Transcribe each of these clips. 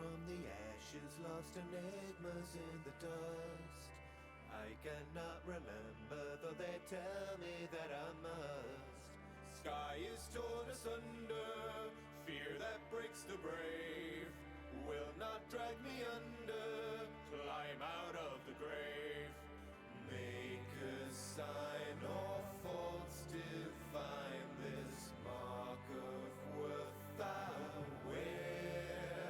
from the ashes, lost enigmas in the dust. I cannot remember, though they tell me that I must. Sky is torn asunder, fear that breaks the brave will not drag me under, climb out of the grave. Make a sign or faults define this mark of worth I wear.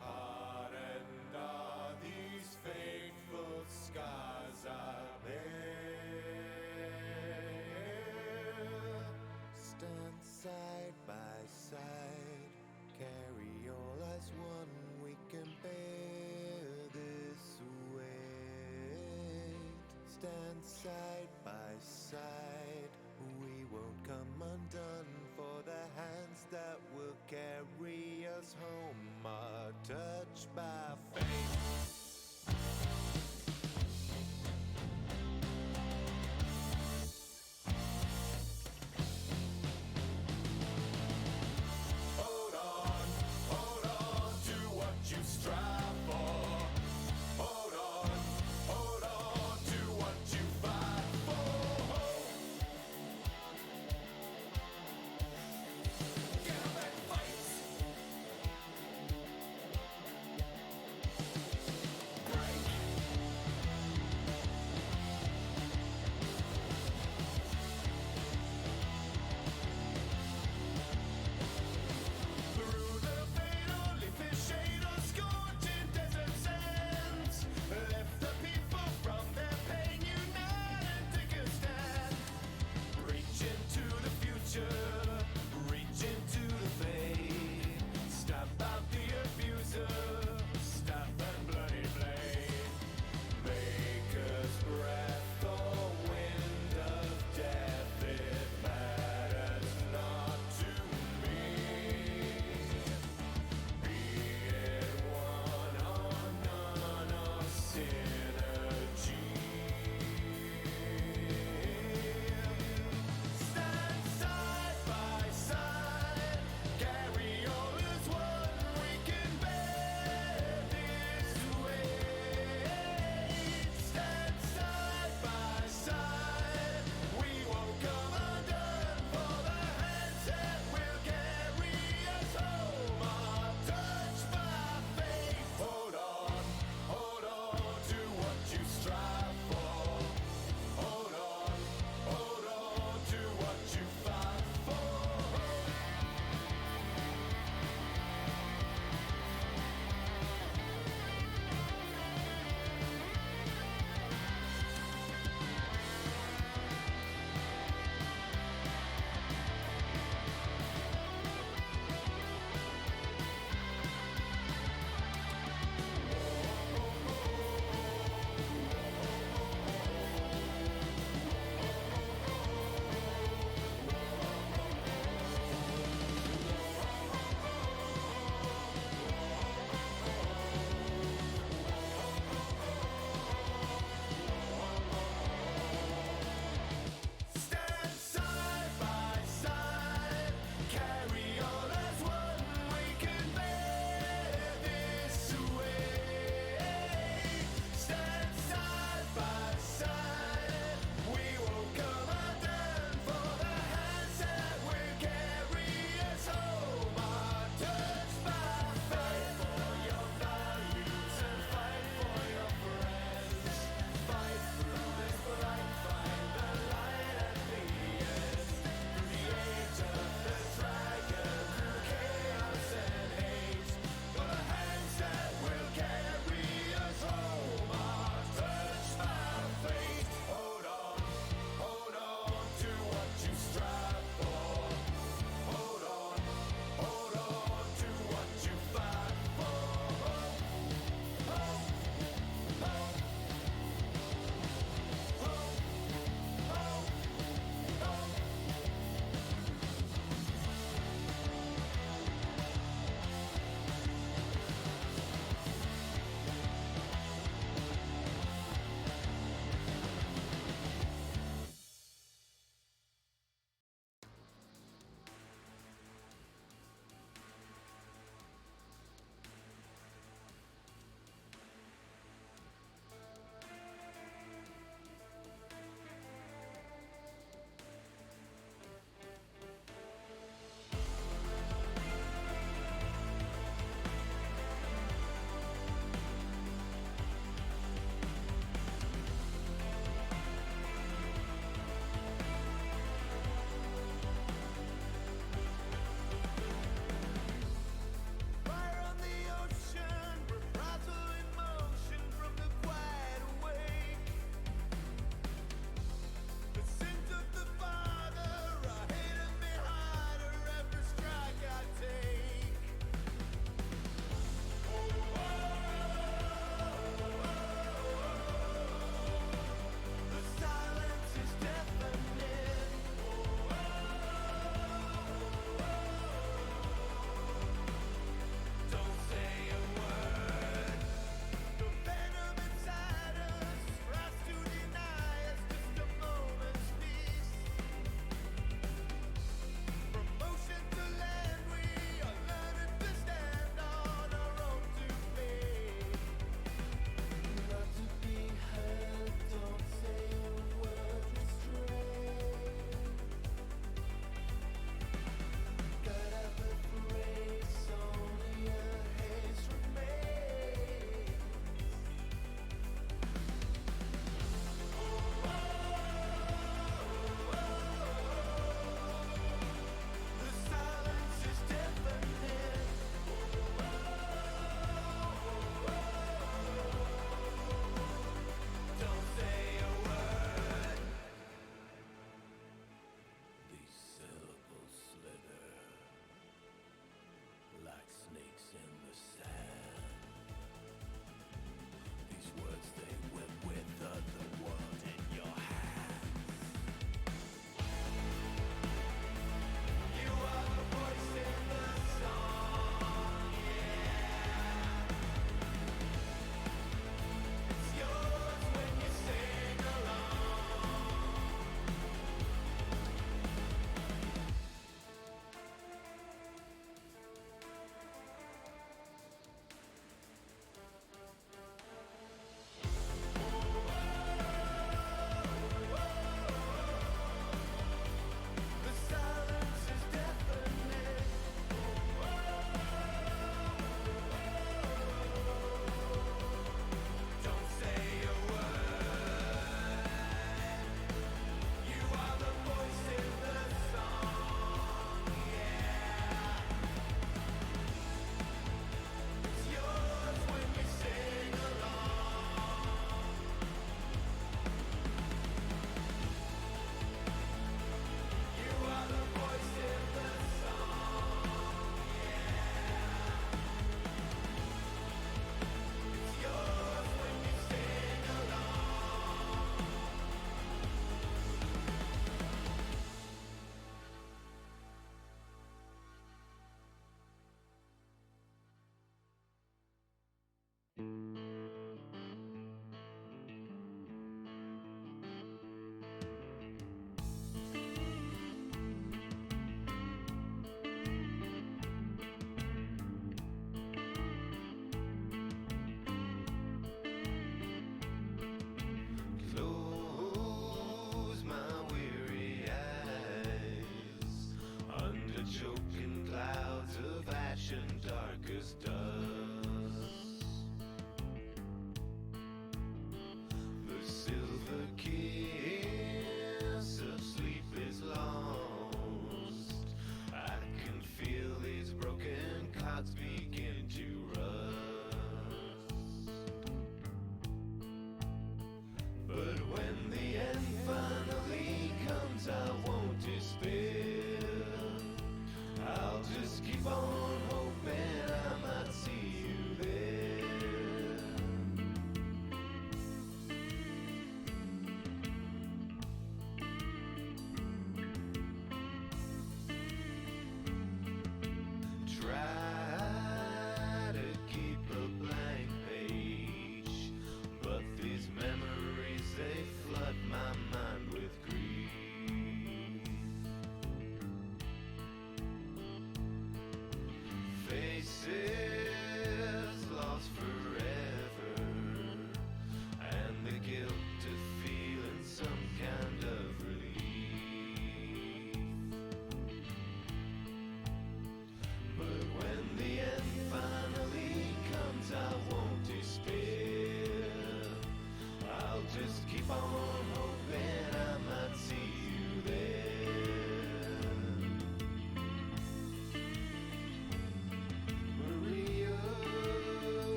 Hard and are these fateful scars I bear. Stand side by side, carry all as one, we can bear this weight. Stand side by side, we won't come undone, for the hands that will carry us home are touched by fate.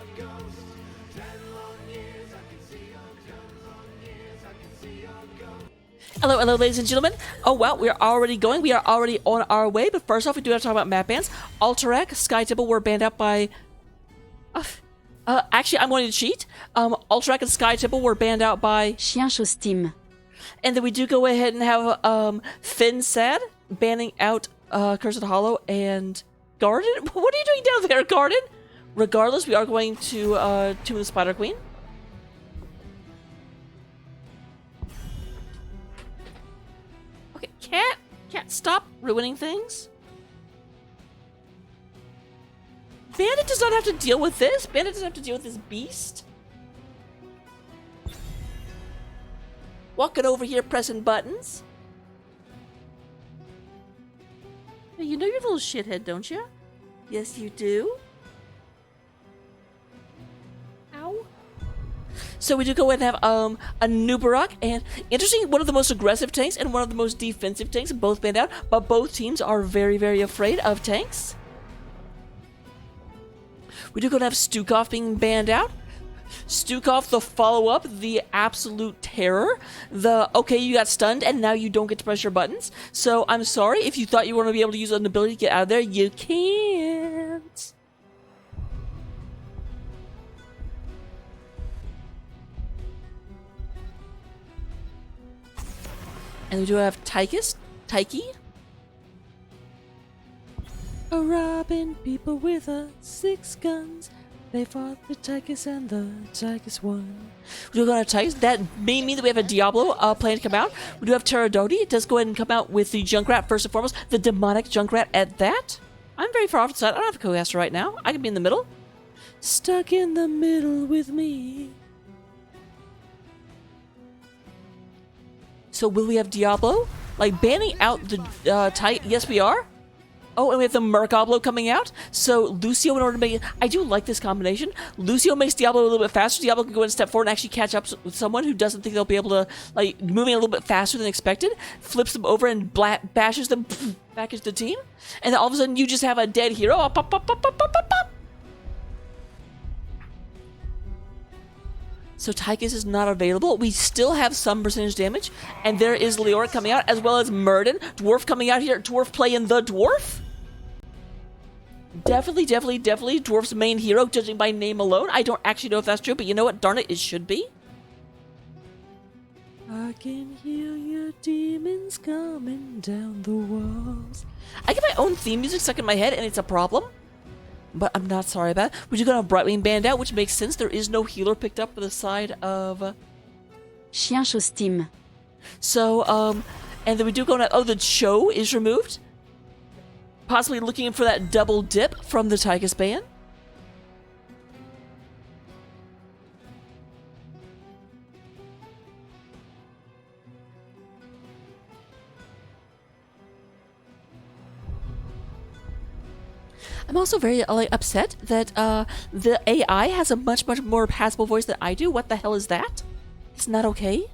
your ghost. 10 long years, I can see your 10 long years, I can see your ghost. Hello, hello, ladies and gentlemen. Oh, wow, we are already going. We are already on our way. But first off, we do have to talk about map bans. Alterac, Sky Temple were banned out by... actually, I'm going to cheat. Alterac and Sky Temple were banned out by... Chien, Chaud, Steame. And then we do go ahead and have fensad banning out Cursed Hollow and Garden. What are you doing down there, Garden? Regardless, we are going to Tomb of the Spider Queen. Okay, can't stop ruining things. Bandit does not have to deal with this. Bandit doesn't have to deal with this beast. Walking over here pressing buttons. Hey, you know you're a little shithead, don't you? Yes, you do. Ow. So we do go ahead and have a Nubarak, and interesting, one of the most aggressive tanks and one of the most defensive tanks, both banned out, but both teams are very, very afraid of tanks. We do go to have Stukov being banned out. Stukov, the follow-up, the absolute terror. The, okay, you got stunned, and now you don't get to press your buttons. So, I'm sorry, if you thought you were going to be able to use an ability to get out of there, you can't. And we do have Taiki. Robbing people with 6 guns. They fought the Tychus and the Tychus won. We do go to Tychus. That may mean that we have a Diablo plan to come out. We do have Pterodoti. It does go ahead and come out with the Junkrat first and foremost. The demonic Junkrat at that. I'm very far off to the side. I don't have a co-caster right now. I can be in the middle. Stuck in the middle with me. So will we have Diablo? Like banning out the Titan? Yes, we are. Oh, and we have the Murkoblo coming out. So Lucio, in order to make it... I do like this combination. Lucio makes Diablo a little bit faster. Diablo can go in step forward and actually catch up with someone who doesn't think they'll be able to, like, moving a little bit faster than expected. Flips them over and bashes them back into the team. And then all of a sudden you just have a dead hero. Oh, pop, pop, pop, pop, pop, pop, pop. So Tychus is not available. We still have some percentage damage. And there is Leoric coming out, as well as Murden. Dwarf coming out here. Dwarf playing the Dwarf. Definitely Dwarf's main hero, judging by name alone. I don't actually know if that's true, but you know what? Darn it, it should be. I can hear your demons coming down the walls. I get my own theme music stuck in my head, and it's a problem. But I'm not sorry about it. We do got a Brightwing band out, which makes sense. There is no healer picked up for the side of... Chien, Chaud, Steame. So, and then we do go on... Oh, the Chaud is removed. Possibly looking for that double dip from the Tychus ban. I'm also very upset that the AI has a much more passable voice than I do. What the hell is that? It's not okay.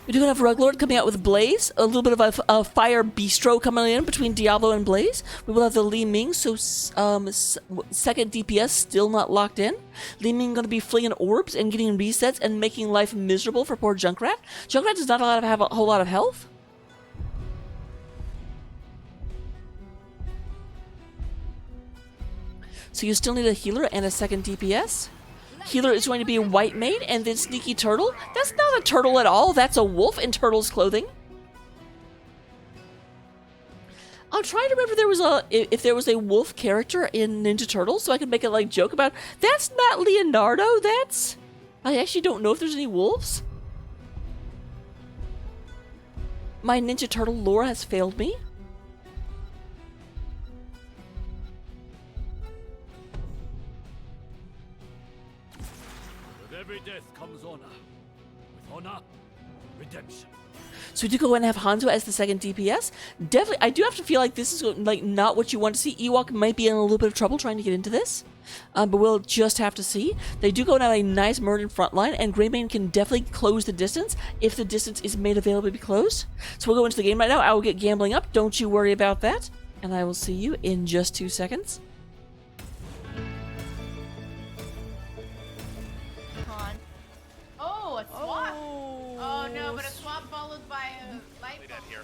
We do have Ruglord coming out with Blaze, a little bit of a fire bistro coming in between Diablo and Blaze. We will have the Li Ming, so second DPS still not locked in. Li Ming going to be flinging orbs and getting resets and making life miserable for poor Junkrat. Junkrat does not have a whole lot of health. So you still need a healer and a second DPS. Healer is going to be a White Maid, and then Sneaky Turtle. That's not a turtle at all. That's a wolf in turtle's clothing. I'm trying to remember if there was a wolf character in Ninja Turtles, so I could make a joke about. That's not Leonardo. That's. I actually don't know if there's any wolves. My Ninja Turtle lore has failed me. Every death comes honor. With honor, redemption. So we do go and have Hanzo as the second DPS. Definitely, I do have to feel like this is not what you want to see. Ewok might be in a little bit of trouble trying to get into this, but we'll just have to see. They do go and have a nice Murden front line, and Greymane can definitely close the distance if the distance is made available to be closed. So we'll go into the game right now. I will get gambling up. Don't you worry about that. And I will see you in just 2 seconds. a swap. Oh no, but a swap followed by a light Dead bulb. here.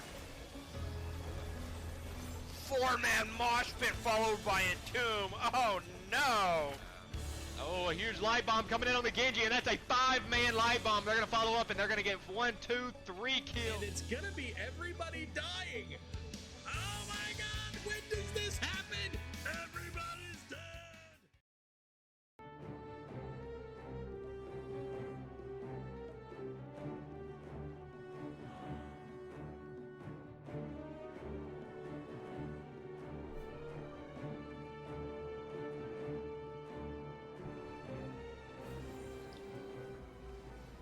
4-man mosh pit followed by a tomb. Oh no! Oh, a huge light bomb coming in on the Genji, and that's a 5-man light bomb. They're gonna follow up, and they're gonna get 1, 2, 3 kills. And it's gonna be everybody dying. Oh my god, when does this happen? Everybody's dead.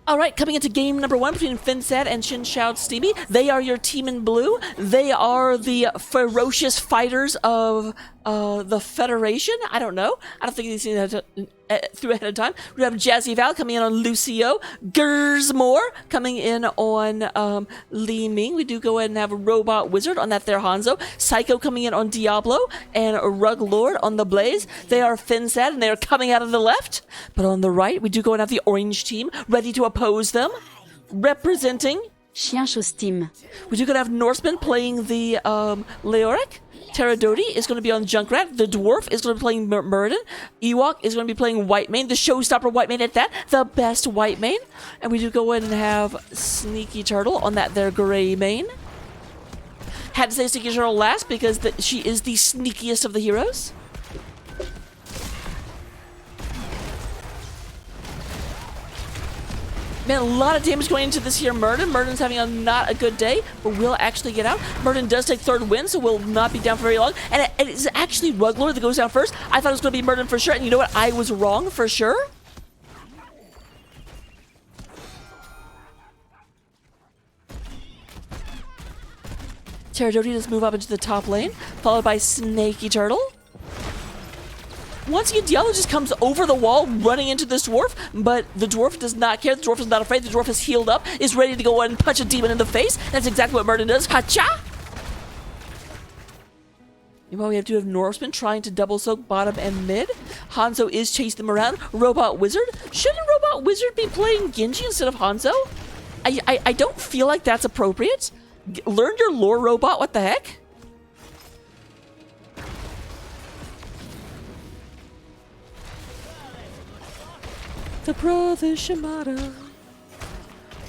All right, coming into game number 1 between fensad and Chien, Chaud, Steame. They are your team in blue. They are the ferocious fighters of the Federation. I don't know. I don't think these things through ahead of time. We have Jazzy Val coming in on Lucio. Gersmore coming in on Li Ming. We do go ahead and have a Robot Wizard on that there Hanzo. Psycho coming in on Diablo. And Rug Lord on the Blaze. They are fensad and they are coming out of the left. But on the right, we do go and have the orange team ready to oppose them. Representing Chien, Chaud, Steame. we do gonna have Norseman playing the Leoric. Pterodoti is going to be on Junkrat. The Dwarf is going to be playing Murden. Ewok is going to be playing Whitemane. The showstopper Whitemane at that. The best Whitemane. And we do go in and have Sneaky Turtle on that there Gray Mane. Had to say Sneaky Turtle last because she is the sneakiest of the heroes. Man, a lot of damage going into this here Murden. Murden's having not a good day, but will actually get out. Murden does take 3rd win, so will not be down for very long. And it is actually Ruglord that goes down first. I thought it was going to be Murden for sure, and you know what? I was wrong for sure. Pterodoti does move up into the top lane, followed by Snaky Turtle. Once again, Diablo just comes over the wall, running into this dwarf, but the dwarf does not care. The dwarf is not afraid. The dwarf is healed up, is ready to go and punch a demon in the face. That's exactly what Murden does. Hacha! Meanwhile, we do have Norseman trying to double soak bottom and mid. Hanzo is chasing them around. Robot Wizard. Shouldn't Robot Wizard be playing Genji instead of Hanzo? I don't feel like that's appropriate. Learn your lore, Robot. What the heck? The brother Shimada.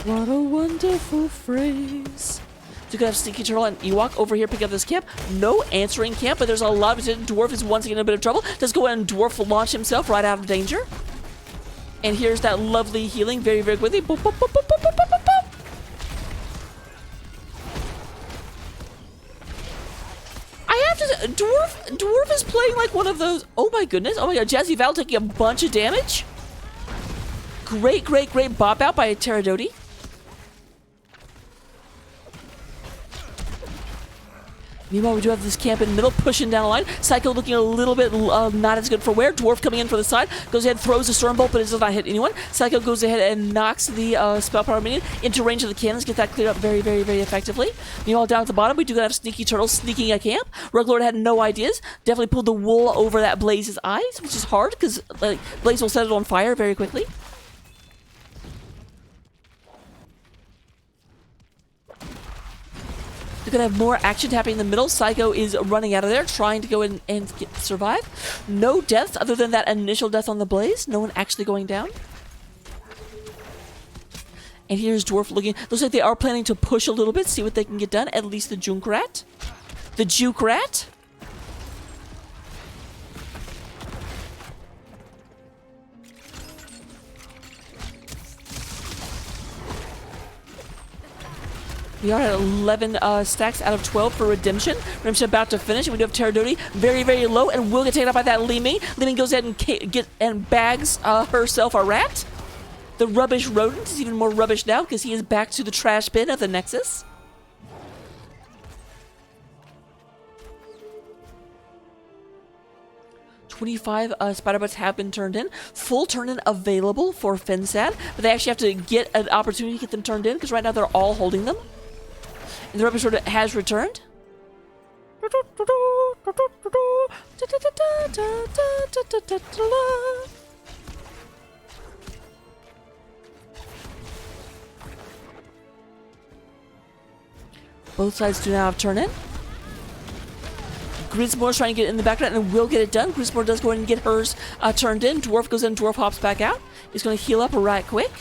What a wonderful phrase. You could have Sneaky Turtle and Ewok over here pick up this camp. No answering camp, but there's a lot of it. Dwarf is once again in a bit of trouble. Does go ahead and Dwarf launch himself right out of danger. And here's that lovely healing very, very quickly. Boop, boop, boop, boop, boop, boop, boop, boop. I have to... Dwarf is playing like one of those... Oh my goodness. Oh my god. Jazzy Val taking a bunch of damage. Great, great, great bop out by a Pterodoti. Meanwhile, we do have this camp in the middle, pushing down the line. Psycho looking a little bit not as good for wear. Dwarf coming in for the side. Goes ahead, throws a Storm Bolt, but it does not hit anyone. Psycho goes ahead and knocks the Spell Power minion into range of the cannons. Get that cleared up very, very, very effectively. Meanwhile, down at the bottom, we do have Sneaky Turtle sneaking a camp. Ruglord had no ideas. Definitely pulled the wool over that Blaze's eyes, which is hard because Blaze will set it on fire very quickly. You're gonna have more action happening in the middle. Psycho is running out of there, trying to go in and survive. No deaths other than that initial death on the Blaze. No one actually going down. And here's Dwarf looking. Looks like they are planning to push a little bit, see what they can get done. At least the Junkrat. The Jukerat. We are at 11 stacks out of 12 for Redemption. Redemption about to finish, and we do have Pterodoti very, very low, and will get taken out by that Li Ming. Li Ming goes ahead and bags herself a rat. The rubbish rodent is even more rubbish now because he is back to the trash bin of the Nexus. "25 spider bots have been turned in. Full turn-in available for fensad, but they actually have to get an opportunity to get them turned in because right now they're all holding them. And the rubbish rodent has returned. Both sides do now have turn in. Grismore's trying to get in the background and will get it done. Grismore does go in and get hers turned in. Dwarf goes in, Dwarf hops back out. He's going to heal up right quick.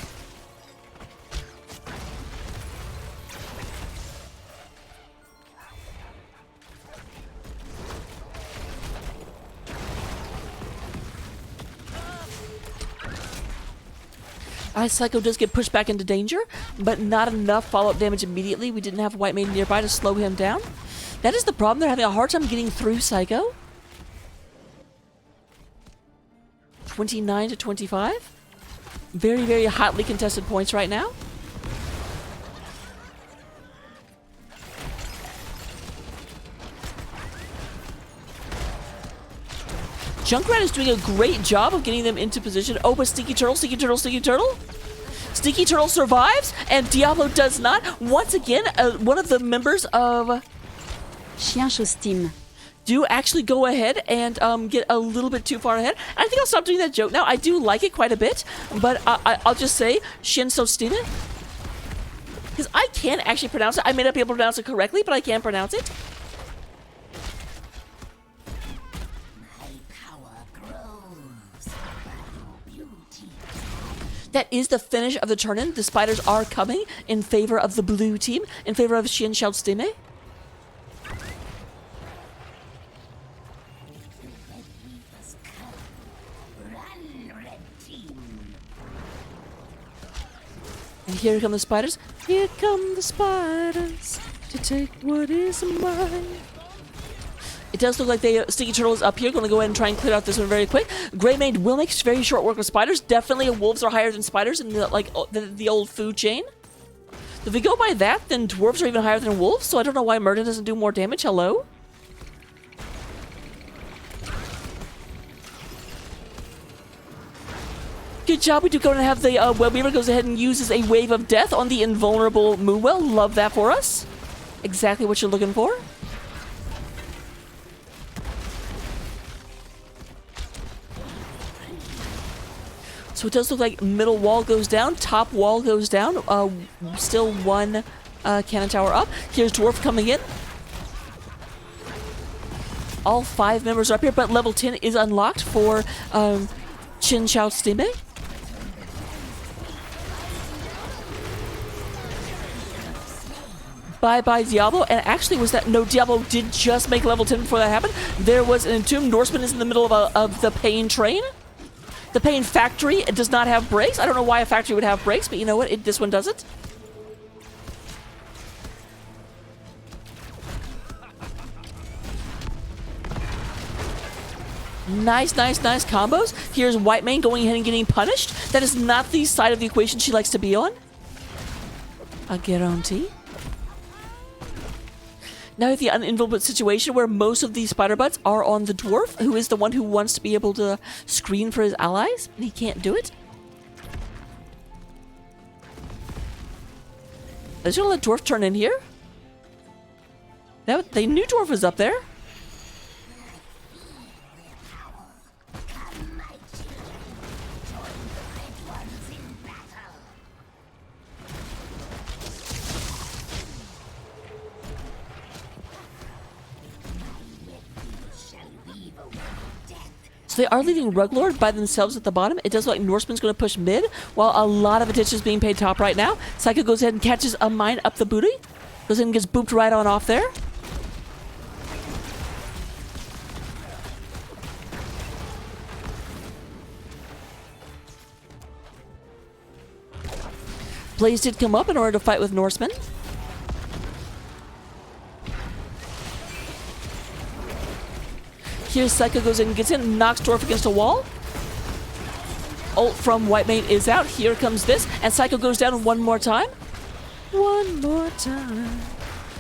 Psycho does get pushed back into danger, but not enough follow-up damage immediately. We didn't have White Maiden nearby to slow him down. That is the problem. They're having a hard time getting through Psycho. 29 to 25. Very, very hotly contested points right now. Junkrat is doing a great job of getting them into position. Oh, but Stinky Turtle. Stinky Turtle survives, and Diablo does not. Once again, one of the members of Chien, Chaud, Steame. do actually go ahead and get a little bit too far ahead. I think I'll stop doing that joke now. I do like it quite a bit, but I'll just say Chien, Chaud, Steame. Because I can actually pronounce it. I may not be able to pronounce it correctly, but I can pronounce it. That is the finish of the turn-in. The spiders are coming in favor of the blue team, in favor of Chien, Chaud, Steame. And here come the spiders. Here come the spiders to take what is mine. It does look like Sticky Turtle is up here. Going to go ahead and try and clear out this one very quick. Grey Maid will make very short work of spiders. Definitely wolves are higher than spiders in the old food chain. If we go by that, then dwarves are even higher than wolves. So I don't know why Murden doesn't do more damage. Hello? Good job. We do go and have the Web Weaver goes ahead and uses a wave of death on the invulnerable Moonwell. Love that for us. Exactly what you're looking for. So it does look like middle wall goes down, top wall goes down. Still one cannon tower up. Here's Dwarf coming in. All 5 members are up here, but level 10 is unlocked for Chien, Chaud, Steame. Bye-bye Diablo. And actually was that... No, Diablo did just make level 10 before that happened. There was an entombed Norseman is in the middle of the Pain train. The Pain factory, it does not have brakes. I don't know why a factory would have brakes, but you know what? This one doesn't. Nice combos. Here's White Mane going ahead and getting punished. That is not the side of the equation she likes to be on. I guarantee. Now we have the uninvulnerable situation where most of these spider butts are on the dwarf, who is the one who wants to be able to screen for his allies, and he can't do it. They're just gonna let dwarf turn in here. They knew dwarf was up there. So they are leaving Ruglord by themselves at the bottom. It does look like Norseman's going to push mid, while a lot of attention is being paid top right now. Psycho goes ahead and catches a mine up the booty. Goes in and gets booped right on off there. Blaze did come up in order to fight with Norseman. Here's Psycho goes in and gets in, knocks Dwarf against a wall. Ult from White Mane is out. Here comes this, and Psycho goes down one more time. One more time.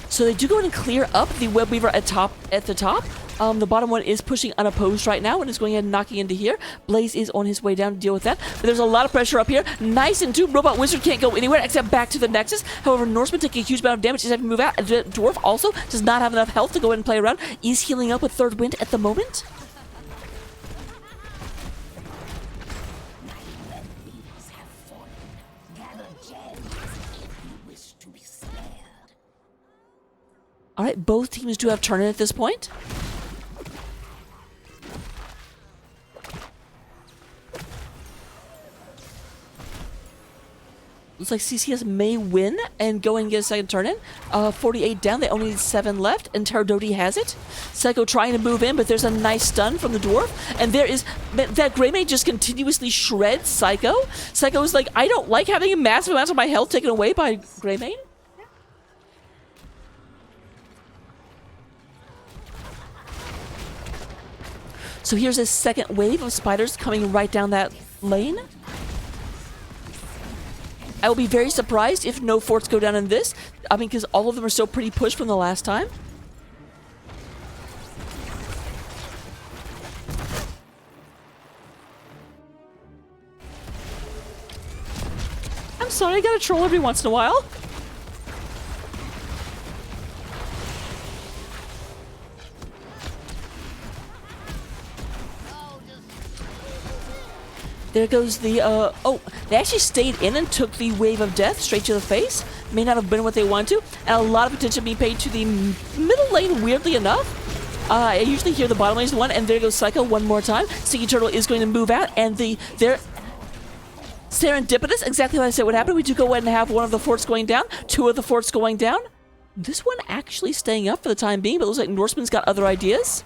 So they do go in and clear up the Web Weaver at the top. The bottom one is pushing unopposed right now and is going ahead and knocking into here. Blaze is on his way down to deal with that. But there's a lot of pressure up here. Nice and two. Robot Wizard can't go anywhere except back to the Nexus. However, Norseman taking a huge amount of damage. He's having to move out. Dwarf also does not have enough health to go ahead and play around. Is healing up with Third Wind at the moment. Alright, both teams do have turn-in at this point. Looks like CCS may win and go and get a second turn-in. 48 down, they only need 7 left, and Teradoti has it. Psycho trying to move in, but there's a nice stun from the dwarf. And there is... That Greymane just continuously shreds Psycho. Psycho is like, I don't like having massive amounts of my health taken away by Greymane. So here's a second wave of spiders coming right down that lane. I will be very surprised if no forts go down in this. I mean, because all of them are still pretty pushed from the last time. I'm sorry, I gotta troll every once in a while. There goes the, oh, they actually stayed in and took the wave of death straight to the face. May not have been what they wanted to. And a lot of attention being paid to the middle lane, weirdly enough. I usually hear the bottom lane is the one, and there goes Psycho one more time. Sticky Turtle is going to move out, and they're serendipitous, exactly what I said would happen. We do go ahead and have one of the forts going down, 2 of the forts going down. This one actually staying up for the time being, but it looks like Norseman's got other ideas.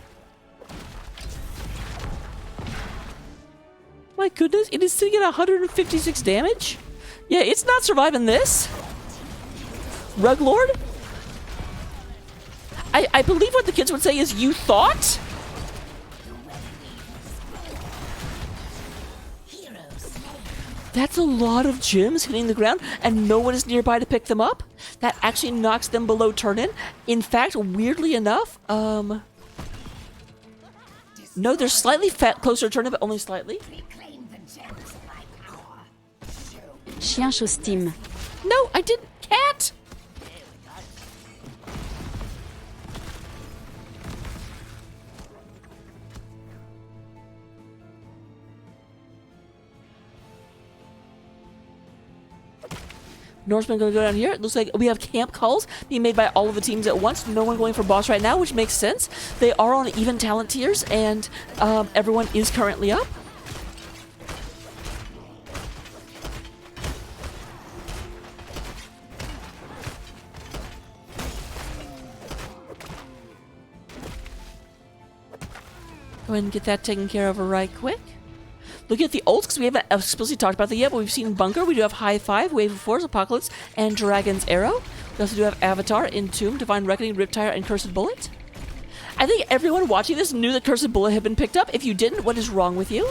My goodness, it is sitting at 156 damage? Yeah, it's not surviving this. Ruglord? I believe what the kids would say is, you thought? That's a lot of gems hitting the ground, and no one is nearby to pick them up. That actually knocks them below turn-in. In fact, weirdly enough, no, they're slightly closer to turn-in, but only slightly. Chien Chaud Steame. No, I didn't. Cat! Norseman gonna go down here. It looks like we have camp calls being made by all of the teams at once. No one going for boss right now, which makes sense. They are on even talent tiers, and everyone is currently up. Go ahead and get that taken care of right quick. Look at the ults, because we haven't explicitly talked about that yet, but we've seen Bunker. We do have High Five, Wave of Force, Apocalypse, and Dragon's Arrow. We also do have Avatar, Entomb, Divine Reckoning, Riptire, and Cursed Bullet. I think everyone watching this knew that Cursed Bullet had been picked up. If you didn't, what is wrong with you?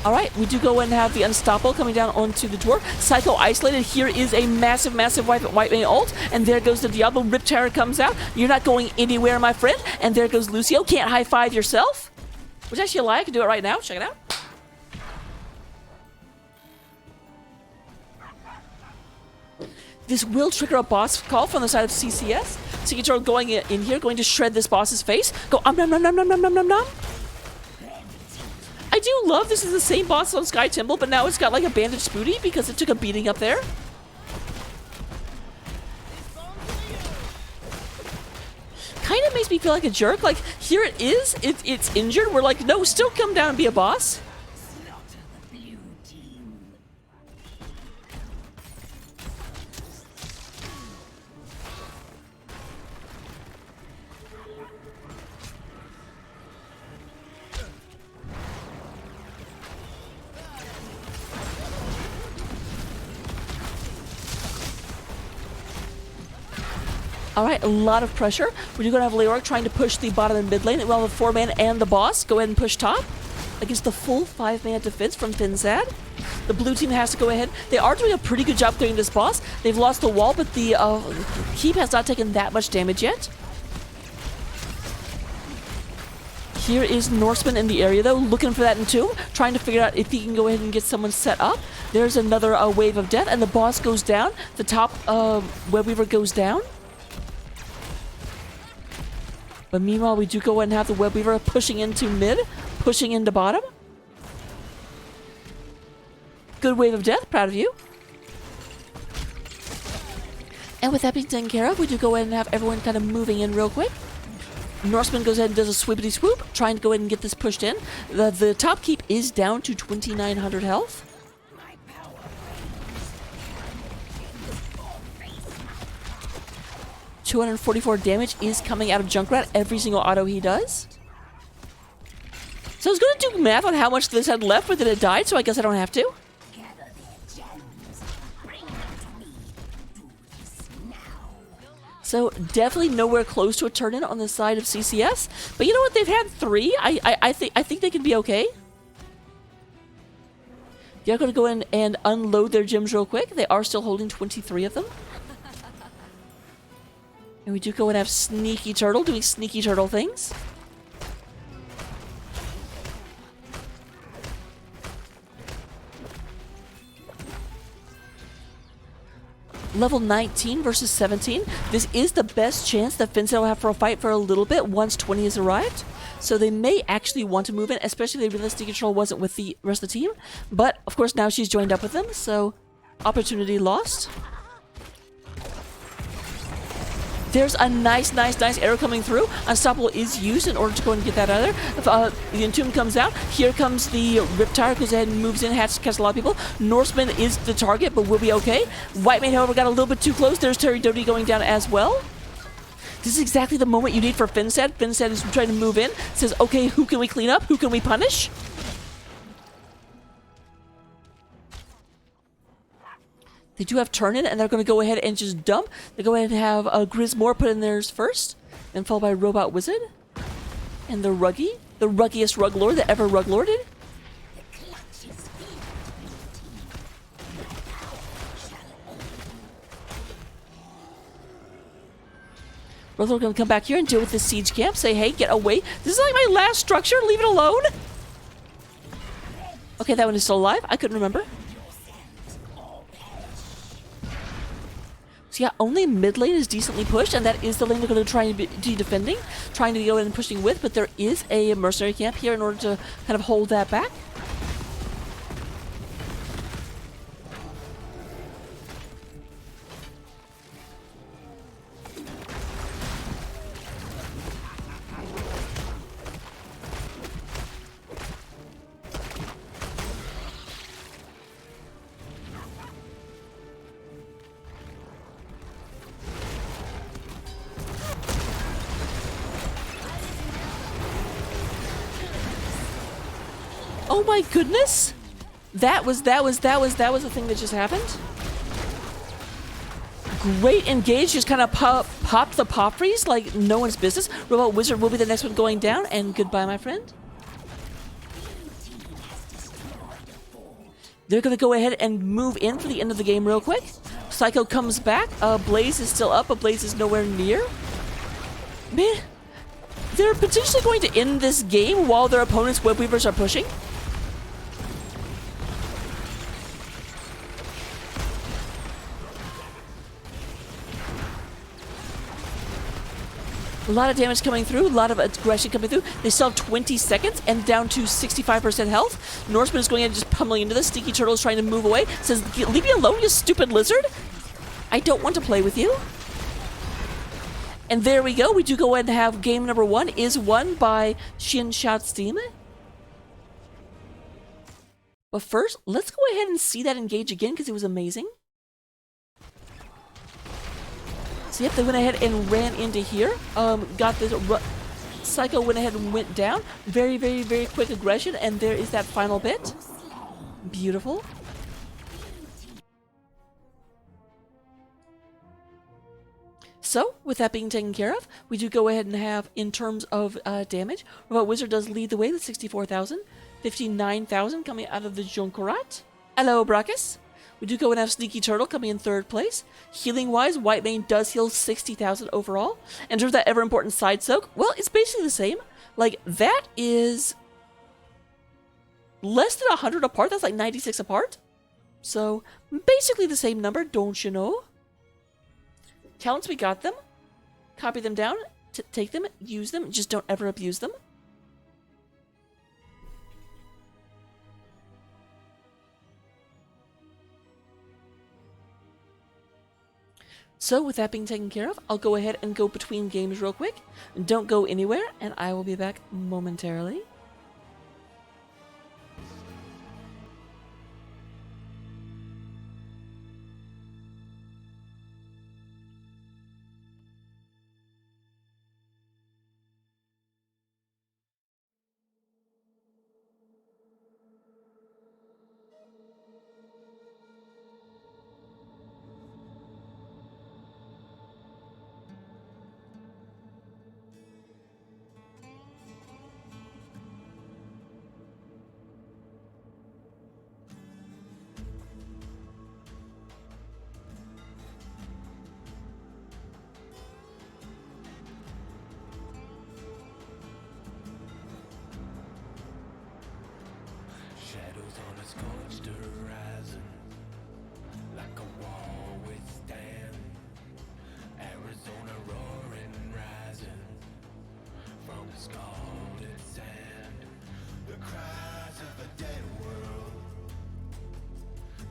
Alright, we do go and have the Unstoppable coming down onto the dwarf. Psycho isolated. Here is a massive, massive white main ult. And there goes the Diablo. Riptire comes out. You're not going anywhere, my friend. And there goes Lucio. Can't high five yourself. Which actually a lie. I can do it right now. Check it out. This will trigger a boss call from the side of CCS. Signature going in here, going to shred this boss's face. Go nom nom nom nom nom nom nom nom. I do love this is the same boss on Sky Temple, but now it's got like a bandaged booty because it took a beating up there. Kind of makes me feel like a jerk. Like, here it is, it's injured. We're like, no, still come down and be a boss. Alright, a lot of pressure. We're going to have Leoric trying to push the bottom and mid lane. We'll have the 4-man and the boss go ahead and push top against the full 5-man defense from fensad. The blue team has to go ahead. They are doing a pretty good job clearing this boss. They've lost the wall, but the keep has not taken that much damage yet. Here is Norseman in the area, though, looking for that Entomb, trying to figure out if he can go ahead and get someone set up. There's another wave of death, and the boss goes down. The top Web Weaver goes down. But meanwhile, we do go ahead and have the Web Weaver pushing into mid, pushing into bottom. Good wave of death. Proud of you. And with that being taken care of, we do go ahead and have everyone kind of moving in real quick. Norseman goes ahead and does a swoopity swoop, trying to go ahead and get this pushed in. The top keep is down to 2,900 health. $244 damage is coming out of Junkrat every single auto he does. So I was going to do math on how much this had left, but then it died, so I guess I don't have to. So definitely nowhere close to a turn-in on the side of CCS. But you know what? They've had 3. I think they can be okay. They're going to go in and unload their gems real quick. They are still holding 23 of them. And we do go and have Sneaky Turtle doing Sneaky Turtle things. Level 19 versus 17. This is the best chance that fensad will have for a fight for a little bit once 20 has arrived. So they may actually want to move in, especially if they realize Sneaky Turtle wasn't with the rest of the team. But, of course, now she's joined up with them, so opportunity lost. There's a nice arrow coming through. Unstoppable is used in order to go and get that out of there. The Entomb comes out. Here comes the Riptire, goes ahead and moves in, catches a lot of people. Norseman is the target, but we'll be okay. Whitemane, however, got a little bit too close. There's Terry Doty going down as well. This is exactly the moment you need for fensad. Fensad is trying to move in. Says, okay, who can we clean up? Who can we punish? They do have turn-in, and they're going to go ahead and just dump. They go ahead and have Grismore put in theirs first, then followed by Robot Wizard. And the Ruggy, the ruggiest Rug Lord that ever Rug Lorded. Rug Lord going to come back here and deal with the siege camp. Say, hey, get away. This is like my last structure. Leave it alone. Okay, that one is still alive. I couldn't remember. So yeah, only mid lane is decently pushed, and that is the lane they're going to try and be defending, trying to go in and pushing with, but there is a mercenary camp here in order to kind of hold that back. Oh my goodness! That was the thing that just happened. Great engage, just kind of popped the pop freeze like no one's business. Robot Wizard will be the next one going down, and goodbye, my friend. They're gonna go ahead and move in for the end of the game real quick. Psycho comes back. Blaze is still up, but Blaze is nowhere near. Man, they're potentially going to end this game while their opponent's Web Weavers are pushing. A lot of damage coming through, a lot of aggression coming through. They still have 20 seconds and down to 65% health. Norseman is going in and just pummeling into this. Sneaky Turtle is trying to move away. Says, leave me alone, you stupid lizard. I don't want to play with you. And there we go. We do go ahead and have game number 1 is won by Chien, Chaud, Steame. But first, let's go ahead and see that engage again because it was amazing. So yep, they went ahead and ran into here. Got this. Psycho went ahead and went down. Very, very, very quick aggression, and there is that final bit. Beautiful. So, with that being taken care of, we do go ahead and have, in terms of damage, Robot Wizard does lead the way with 64,000. 59,000 coming out of the Junkrat. Hello, Brachus. We do go and have Sneaky Turtle coming in 3rd place. Healing-wise, Whitemane does heal 60,000 overall. In terms of that ever-important side soak, well, it's basically the same. Like, that is less than 100 apart. That's like 96 apart. So, basically the same number, don't you know? Talents, we got them. Copy them down, take them, use them, just don't ever abuse them. So with that being taken care of, I'll go ahead and go between games real quick. Don't go anywhere, and I will be back momentarily. Shadows on a scorched horizon, like a wall withstand. Arizona roaring, rising from the scalded sand. The cries of a dead world,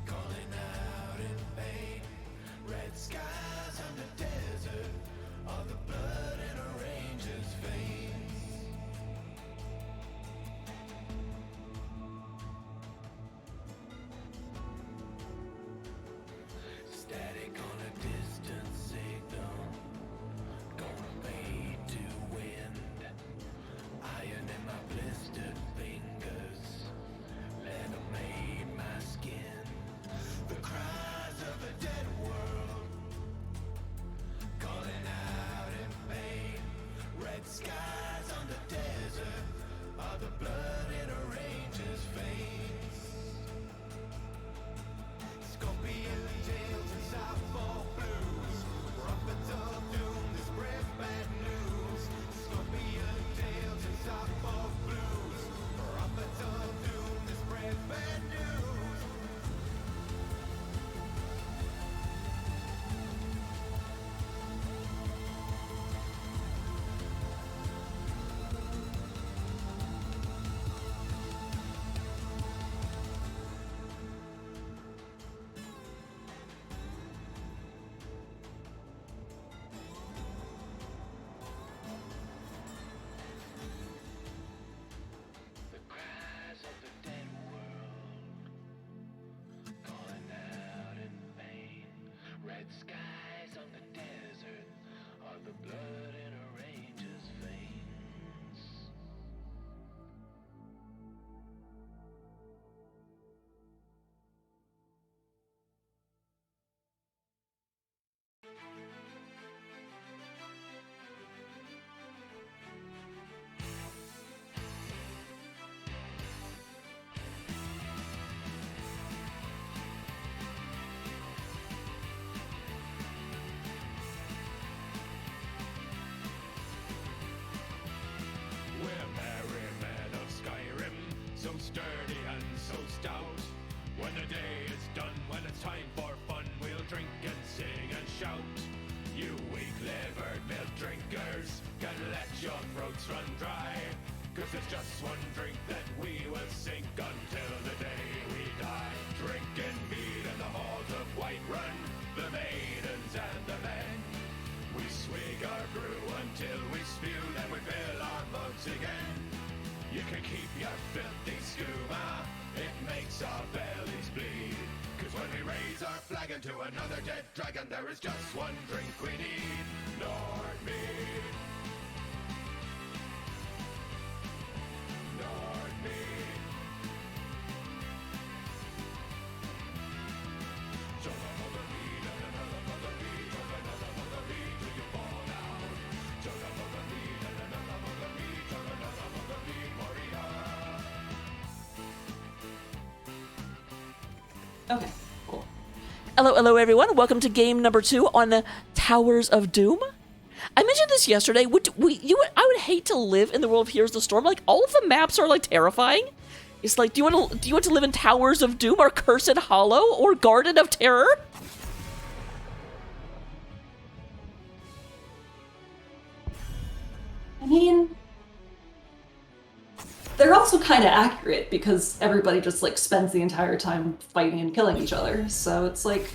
calling out in pain. Red skies on the desert, all the blood in a ranger's veins. Static on a distant signal, gonna fade to wind. Iron in my blistered fingers, leather made my skin. The cries of a dead world, calling out in pain. Red skies on the desert, all the blood in a ranger's veins. Scorpion tails and softball blues, prophets of doom that spread bad news. Scorpion tails and softball blues, prophets of doom that spread bad news. The cries of the dead world, calling out in pain. Red skies on the desert, all the blood in a ranger's veins. We're merry men of Skyrim, so sturdy and so stout. When the day is done, when it's time for fun, we'll drink and sing and shout. You weak-livered milk drinkers can let your throats run dry, 'cause it's just one drink that we will sink until the day we die. Drinking mead in the halls of Whiterun, the maidens and the men. We swig our brew until we spew, then we fill our mugs again. You can keep your filthy skooma, it makes our bellies bleed. 'Cause when we raise our flagon to another dead dragon, there is just one drink we need, Nordmead. Nordmead. Chug a mother mead and another mother mead, chug another mother mead till you fall down. Chug a mother mead and another mother mead, chug another mother mead, warrior. Okay, cool. Hello everyone. Welcome to game number 2 on Towers of Doom. I mentioned this yesterday. I would hate to live in the world of Heroes of the Storm. Like, all of the maps are like terrifying. It's like, do you want to live in Towers of Doom or Cursed Hollow or Garden of Terror? I mean, they're also kind of accurate because everybody just like spends the entire time fighting and killing each other. So it's like,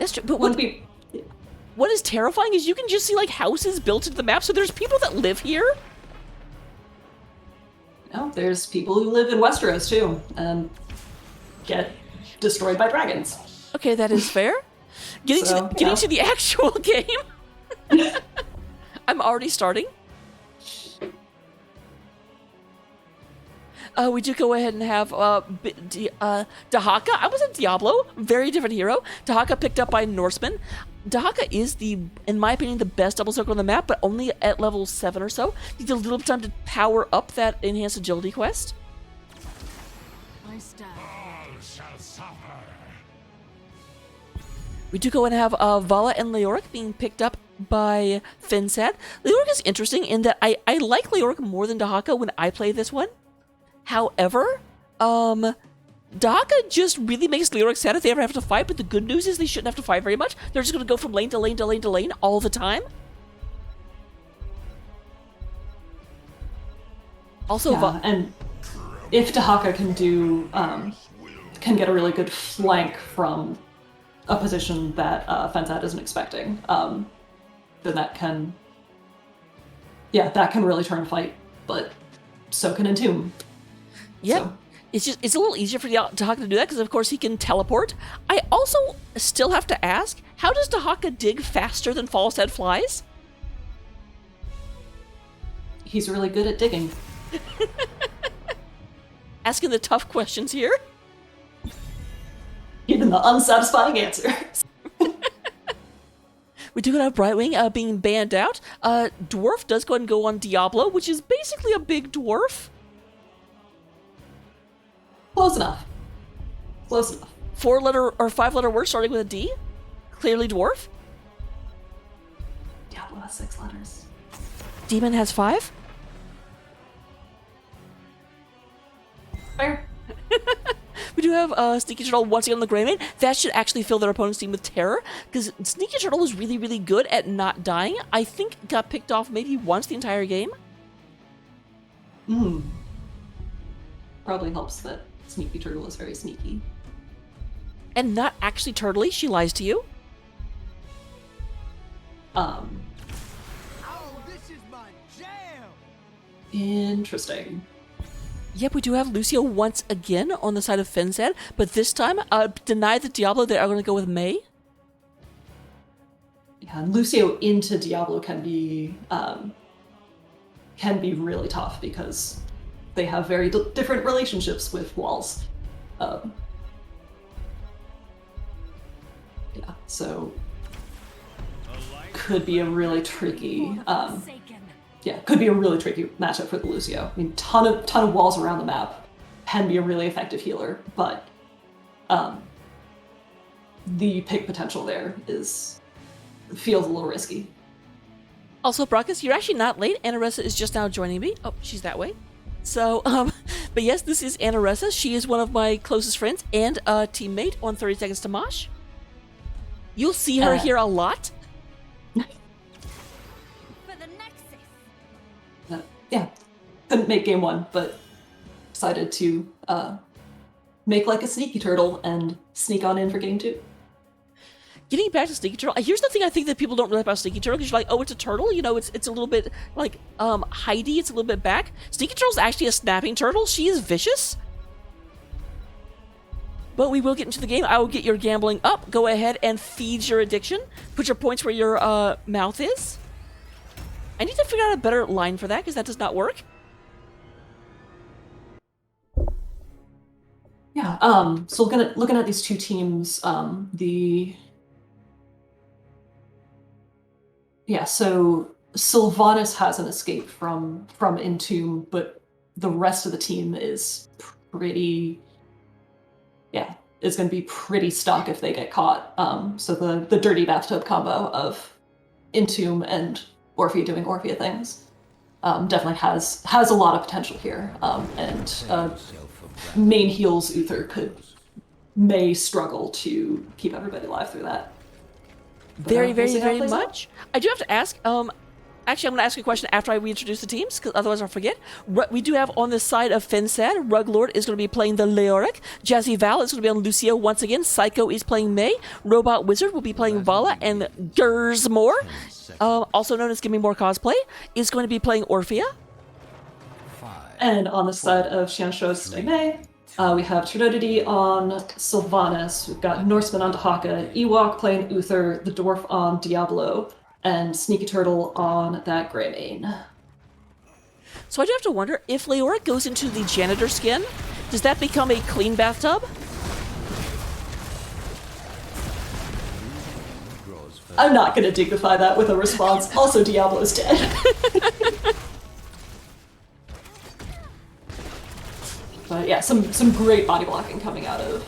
That's true. But wouldn't be what is terrifying is you can just see like houses built into the map, so there's people that live here. No, there's people who live in Westeros too, and get destroyed by dragons. Okay, that is fair. Getting to the actual game. I'm already starting. We do go ahead and have Dahaka. I was in Diablo, very different hero. Dahaka picked up by Norseman. Dahaka is in my opinion, the best double circle on the map, but only at level 7 or so. Needs a little bit of time to power up that enhanced agility quest. We do go and have Vala and Leoric being picked up by fensad. Leoric is interesting in that I like Leoric more than Dahaka when I play this one. However, Dahaka just really makes Leoric sad if they ever have to fight, but the good news is they shouldn't have to fight very much. They're just going to go from lane to lane to lane to lane all the time. Also, and if Dahaka can get a really good flank from a position that fensad isn't expecting, then that can really turn a fight, but so can Entomb. Yep. So. It's a little easier for Dahaka to do that because, of course, he can teleport. I also still have to ask, how does Dahaka dig faster than Falstad flies? He's really good at digging. Asking the tough questions here. Even the unsatisfying answers. We do have Brightwing being banned out. Dwarf does go ahead and go on Diablo, which is basically a big dwarf. Close enough. 4-letter or 5-letter word starting with a D. Clearly dwarf. Diablo has 6 letters. Demon has 5. Fair. We do have Sneaky Turtle once again on the Greymane. That should actually fill their opponent's team with terror, because Sneaky Turtle was really, really good at not dying. I think got picked off maybe once the entire game. Probably helps that Sneaky Turtle is very sneaky. And not actually turtly, she lies to you. Oh, this is my jam! Interesting. Yep, we do have Lucio once again on the side of fensad, but this time, deny the Diablo, they are going to go with May. Yeah, and Lucio into Diablo can be really tough because they have very different relationships with walls. So could be a really tricky. Could be a really tricky matchup for the Lucio. I mean, ton of walls around the map can be a really effective healer, but the pick potential there feels a little risky. Also, Brockus, you're actually not late. Anaressa is just now joining me. Oh, she's that way. So, but yes, this is Anaressa. She is one of my closest friends and a teammate on 30 Seconds to Mosh. You'll see her here a lot. Couldn't make game 1, but decided to make like a sneaky turtle and sneak on in for game 2. Getting back to Sneaky Turtle, here's the thing I think that people don't realize about Sneaky Turtle, because you're like, oh, it's a turtle, you know, it's a little bit like Heidi, it's a little bit back. Sneaky Turtle's actually a snapping turtle. She is vicious. But we will get into the game. I will get your gambling up. Go ahead and feed your addiction. Put your points where your mouth is. I need to figure out a better line for that, because that does not work. Yeah, so looking at these two teams, so Sylvanas has an escape from Entomb, but the rest of the team is it's going to be pretty stuck if they get caught. So the dirty bathtub combo of Entomb and Orphea doing Orphea things definitely has a lot of potential here, and main heals Uther may struggle to keep everybody alive through that. But, Very much. I do have to ask, Actually, I'm going to ask you a question after I reintroduce the teams, because otherwise I'll forget. We do have on the side of fensad, Ruglord is going to be playing the Leoric. Jazzy Val is going to be on Lucio once again. Psycho is playing May. Robot Wizard will be playing Vala. And Gersmore, also known as Give Me More Cosplay, is going to be playing Orphea. And on the side of Chien, Chaud, Steame, we have Turbidity on Sylvanas. We've got Norseman on Dahaka, Ewok playing Uther, the Dwarf on Diablo, and Sneaky Turtle on that Greymane. So I do have to wonder, if Leoric goes into the janitor skin, does that become a clean bathtub? I'm not going to dignify that with a response. Also, Diablo's dead. But yeah, some great body blocking coming out of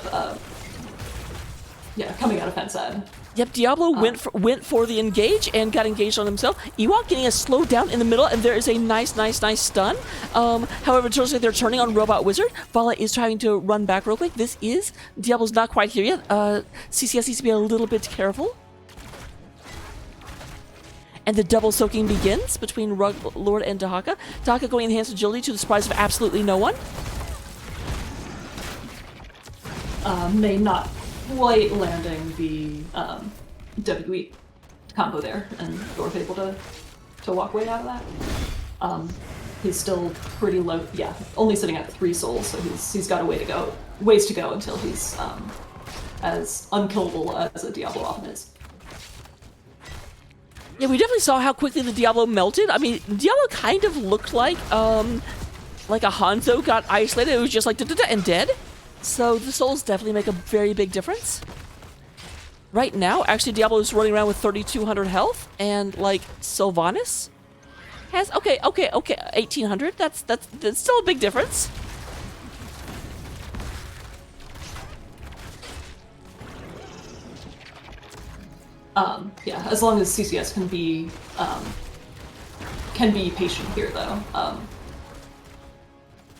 fensad. Yep, Diablo went for the engage and got engaged on himself. Ewok getting a slow down in the middle, and there is a nice stun. However, it turns out they're turning on Robot Wizard. Vala is trying to run back real quick. Diablo's not quite here yet. CCS needs to be a little bit careful. And the double soaking begins between Ruglord and Dahaka. Dahaka going enhanced agility to the surprise of absolutely no one. May not quite landing the WWE combo there, and Dwarf able to walk away out of that. He's still pretty low, yeah, only sitting at 3 souls, so he's got ways to go until he's as unkillable as a Diablo often is. Yeah, we definitely saw how quickly the Diablo melted. I mean, Diablo kind of looked like a Hanzo got isolated. It was just like da-da-da and dead. So the souls definitely make a very big difference. Right now, actually, Diablo is running around with 3,200 health, and like Sylvanas has 1,800. That's still a big difference. Yeah, as long as CCS can be patient here, though.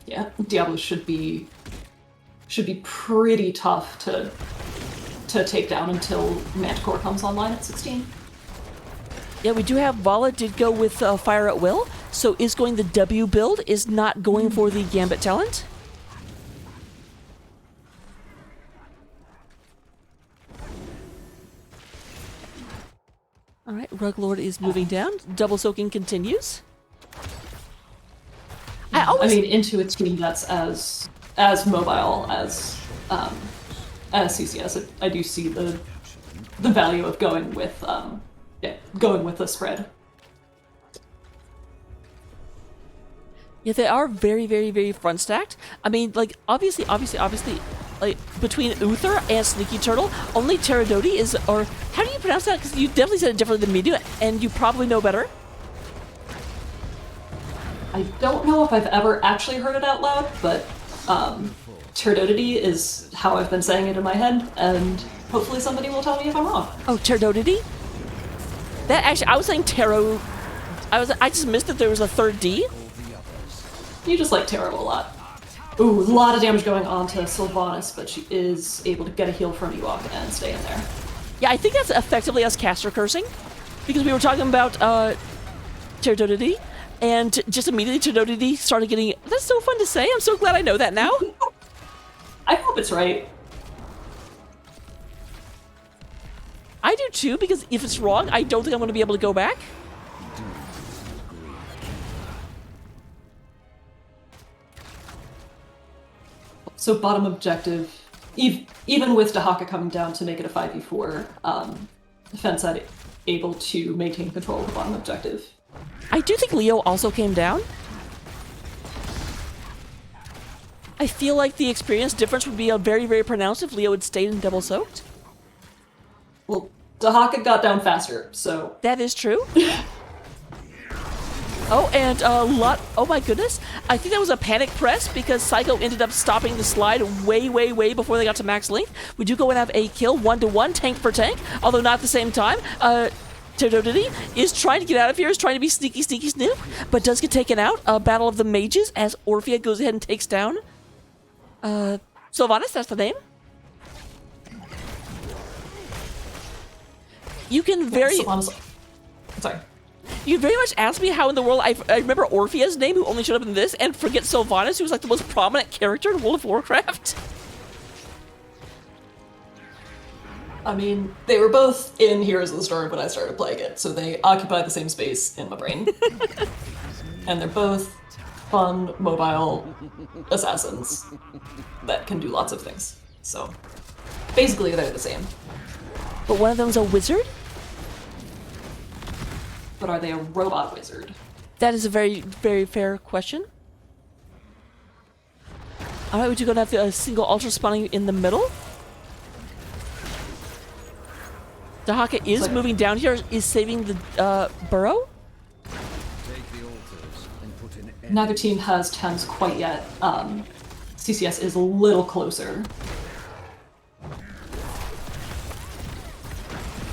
Yeah, Diablo should be pretty tough to take down until Manticore comes online at 16. Yeah, we do have Vala did go with Fire at Will, so is going the W build, is not going for the Gambit talent. Alright, Ruglord is moving down. Double soaking continues. I mean, into a team that's as mobile as CCS, I do see the value of going with the spread. Yeah, they are very, very, very front stacked. I mean, like, obviously, like, between Uther and Sneaky Turtle, only Pterodoti is, or, how do you pronounce that? Because you definitely said it differently than me do, and you probably know better. I don't know if I've ever actually heard it out loud, but Pterodoti is how I've been saying it in my head, and hopefully somebody will tell me if I'm wrong. Oh, Pterodoti? That actually, I was saying Tarot. I just missed that there was a third D. You just like Tarot a lot. Ooh, a lot of damage going on to Sylvanas, but she is able to get a heal from Ewok and stay in there. Yeah, I think that's effectively us caster cursing, because we were talking about Pterodoti, and just immediately Pterodoti started getting. That's so fun to say. I'm so glad I know that now. I hope it's right. I do too, because if it's wrong, I don't think I'm going to be able to go back. So bottom objective, even with Dahaka coming down to make it a 5v4, fensad able to maintain control of the bottom objective. I do think Leo also came down. I feel like the experience difference would be very, very pronounced if Leo had stayed in double soaked. Well, Dahaka got down faster, so... That is true. Oh, and oh my goodness. I think that was a panic press because Psycho ended up stopping the slide way, way, way before they got to max length. We do go and have a kill, 1-to-1, tank for tank, although not at the same time. Pterodoti is trying to get out of here, is trying to be sneaky, sneaky snoop, but does get taken out. Battle of the Mages as Orphea goes ahead and takes down Sylvanas, that's the name. You can very... Sorry. You very much asked me how in the world I remember Orphea's name, who only showed up in this, and forget Sylvanas, who was like the most prominent character in World of Warcraft. I mean, they were both in Heroes of the Storm when I started playing it, so they occupy the same space in my brain. And they're both fun, mobile assassins that can do lots of things. So, basically they're the same. But one of them's a wizard? But are they a robot wizard? That is a very, very fair question. Alright, would you go to have a single altar spawning in the middle? Dahaka is moving down here, is saving the burrow? Neither team has Thames quite yet. CCS is a little closer.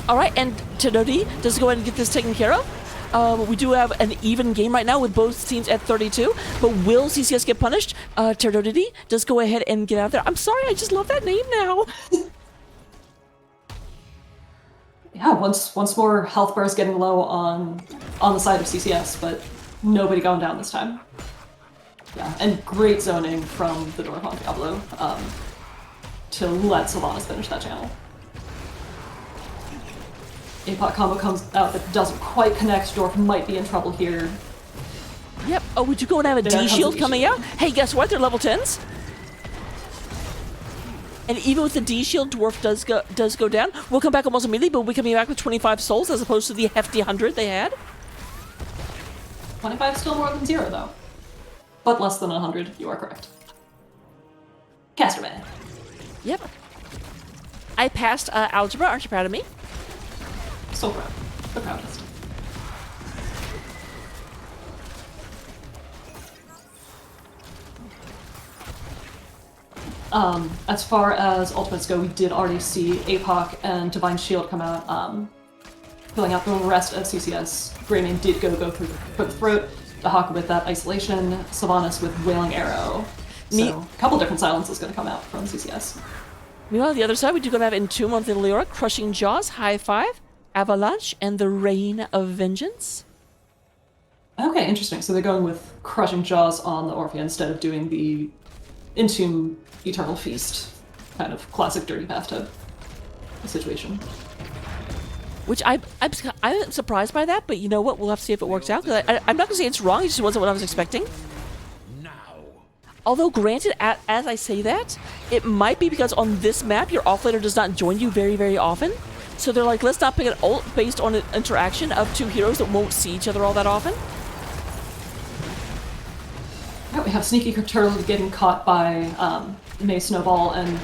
Alright, and Tododi does go ahead and get this taken care of. We do have an even game right now with both teams at 32, but will CCS get punished? Tododi does go ahead and get out of there. I'm sorry, I just love that name now. Yeah, once more health bars getting low on the side of CCS, but nobody going down this time. Yeah, and great zoning from the Dwarf on Diablo to let Sylvanas finish that channel. APOC combo comes out that doesn't quite connect. Dwarf might be in trouble here. Yep. Oh, would you go and have a There comes D-shield a coming out? Hey, guess what? They're level 10s. And even with the D-shield, Dwarf does go down. We'll come back almost immediately, but we'll be coming back with 25 souls as opposed to the hefty 100 they had. 25 still more than 0, though. But less than 100, you are correct. Casterman. Yep. I passed algebra. Aren't you proud of me? So proud. The proudest. As far as ultimates go, we did already see APOC and Divine Shield come out, filling out the rest of CCS. Greymane did go for the throat, Dahaka with that isolation, Sylvanas with Wailing Arrow. So, a couple different silences going to come out from CCS. Meanwhile, on the other side, we do going to have Entomb on the Leora, Crushing Jaws, High Five, Avalanche, and the Rain of Vengeance. Okay, interesting. So they're going with Crushing Jaws on the Orphea instead of doing the Entomb Eternal Feast, kind of classic dirty bathtub situation. Which I'm surprised by that, but you know what? We'll have to see if it works out. I'm not going to say it's wrong, it just wasn't what I was expecting. Although, granted, as I say that, it might be because on this map, your offlaner does not join you very, very often. So they're like, let's not pick an ult based on an interaction of two heroes that won't see each other all that often. Yeah, we have Sneaky Turtle getting caught by May Snowball, and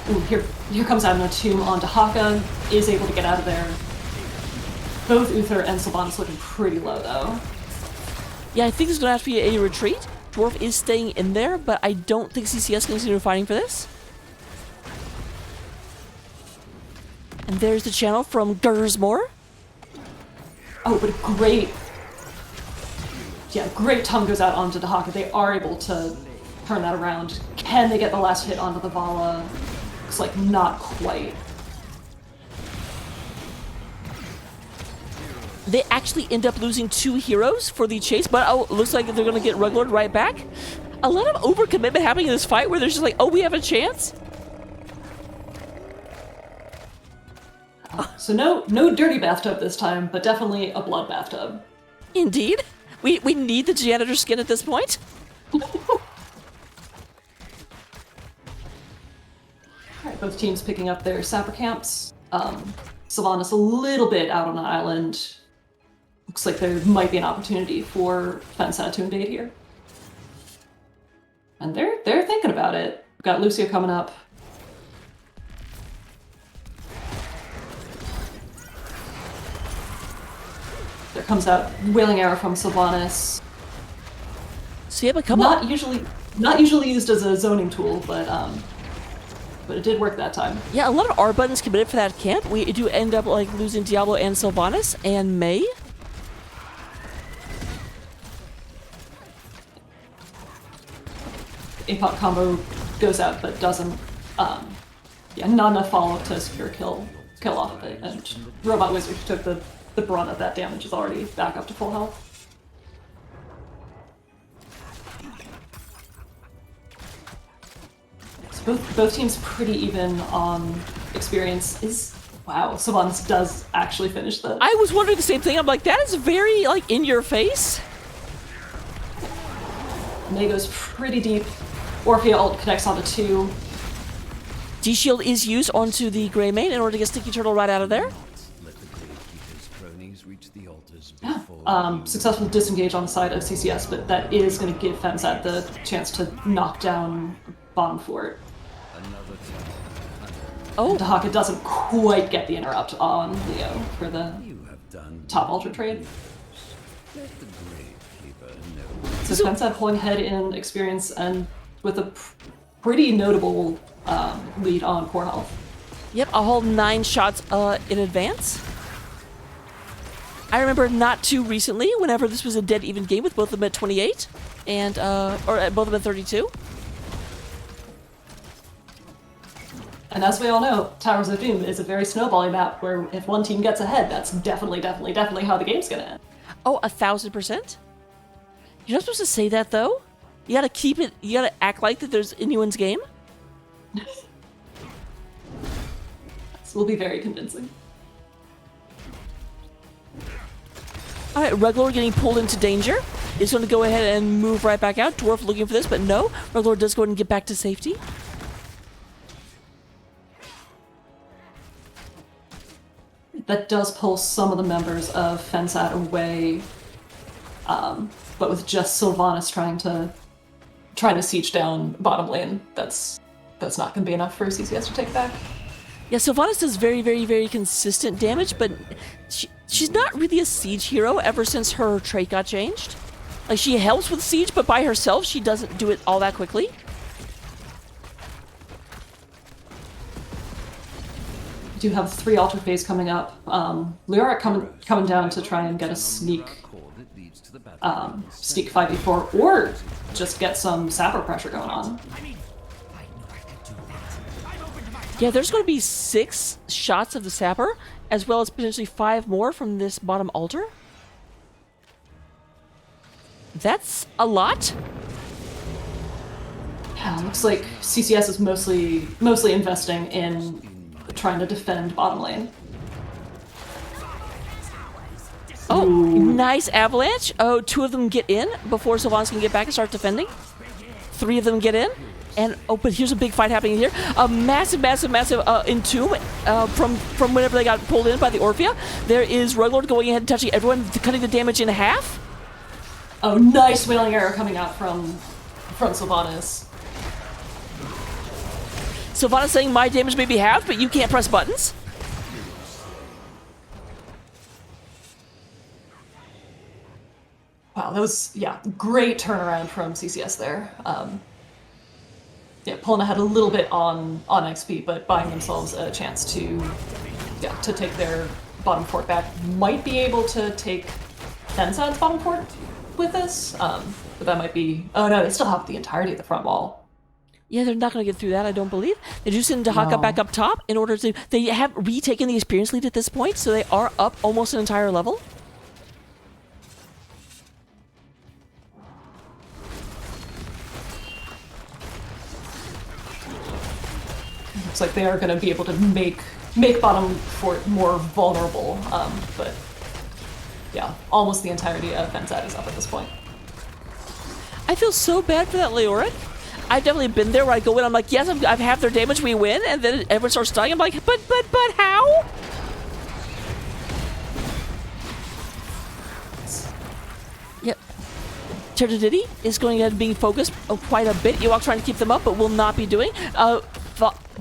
ooh, here comes out an Entomb on Dahaka, is able to get out of there. Both Uther and Sylvanas looking pretty low, though. Yeah, I think there's going to have to be a retreat. Dwarf is staying in there, but I don't think CCS can continue fighting for this. And there's the channel from Gersmore. Oh, but great tongue goes out onto Dahaka. They are able to turn that around. Can they get the last hit onto the Vala? Looks like not quite. They actually end up losing 2 heroes for the chase, but it looks like they're going to get Ruglord right back. A lot of overcommitment happening in this fight where they're just like, oh, we have a chance? So no dirty bathtub this time, but definitely a blood bathtub. Indeed. We need the janitor skin at this point. Alright, both teams picking up their sapper camps. Sylvanas a little bit out on an island. Looks like there might be an opportunity for fensad to invade here. And they're thinking about it. We've got Lucio coming up. There comes out Wailing Arrow from Sylvanas. So you have a couple. Not usually used as a zoning tool, but it did work that time. Yeah, a lot of R buttons committed for that camp. We do end up like losing Diablo and Sylvanas and May. APOC combo goes out, but doesn't. Not enough follow-up to secure kill off of it. And Robot Wizard took the the brunt of that damage is already back up to full health. So both teams pretty even on experience. Wow, Sylvanas does actually finish the... I was wondering the same thing. I'm like, that is very, like, in your face. May goes pretty deep. Orphea ult connects onto 2. D-Shield is used onto the Grey Mane in order to get Sticky Turtle right out of there. Yeah. Successful disengage on the side of CCS, but that is going to give fensad the chance to knock down bottom fort. Oh. Dahaka doesn't quite get the interrupt on Leo for the top ultra trade. So fensad pulling ahead in experience and with a pretty notable lead on core health. Yep, a whole 9 shots in advance. I remember not too recently, whenever this was a dead even game with both of them at 28 and or both of them at 32. And as we all know, Towers of Doom is a very snowballing map where if one team gets ahead, that's definitely how the game's gonna end. Oh, 1000%. You're not supposed to say that though. You gotta keep it. You gotta act like that there's anyone's game. This will be very convincing. All right, Ruglord getting pulled into danger. Is going to go ahead and move right back out. Dwarf looking for this, but no. Ruglord does go ahead and get back to safety. That does pull some of the members of fensad away, but with just Sylvanas trying to siege down bottom lane, that's not going to be enough for CCS to take back. Yeah, Sylvanas does very, very, very consistent damage, but she's not really a siege hero ever since her trait got changed. Like, she helps with siege, but by herself, she doesn't do it all that quickly. We do have 3 altar phase coming up. Leoric coming down to try and get a sneak 5v4, or just get some sapper pressure going on. Yeah, there's going to be 6 shots of the sapper, as well as potentially 5 more from this bottom altar. That's a lot. Yeah, looks like CCS is mostly investing in trying to defend bottom lane. Oh, nice avalanche. Oh, 2 of them get in before Sylvanas can get back and start defending. 3 of them get in. And, oh, but here's a big fight happening here. A massive entomb from whenever they got pulled in by the Orphea. There is Ruglord going ahead and touching everyone, cutting the damage in half. Oh, nice Wailing Arrow coming out from Sylvanas. Sylvanas saying my damage may be halved, but you can't press buttons. Wow, that was, great turnaround from CCS there. Pulling ahead a little bit on XP, but buying themselves a chance to take their bottom fort back. Might be able to take fensad's bottom fort with this, but that might be... Oh no, they still have the entirety of the front wall. Yeah, they're not going to get through that, I don't believe. They do send Dahaka back up top in order to... They have retaken the experience lead at this point, so they are up almost an entire level. Looks like they are going to be able to make bottom fort more vulnerable, but yeah, almost the entirety of fensad is up at this point. I feel so bad for that Leoric. I've definitely been there where I go in, I'm like, yes, I've half their damage, we win, and then everyone starts dying. I'm like, but how? Yep. Teradiddy is going ahead and being focused quite a bit. Ewok trying to keep them up, but will not be doing.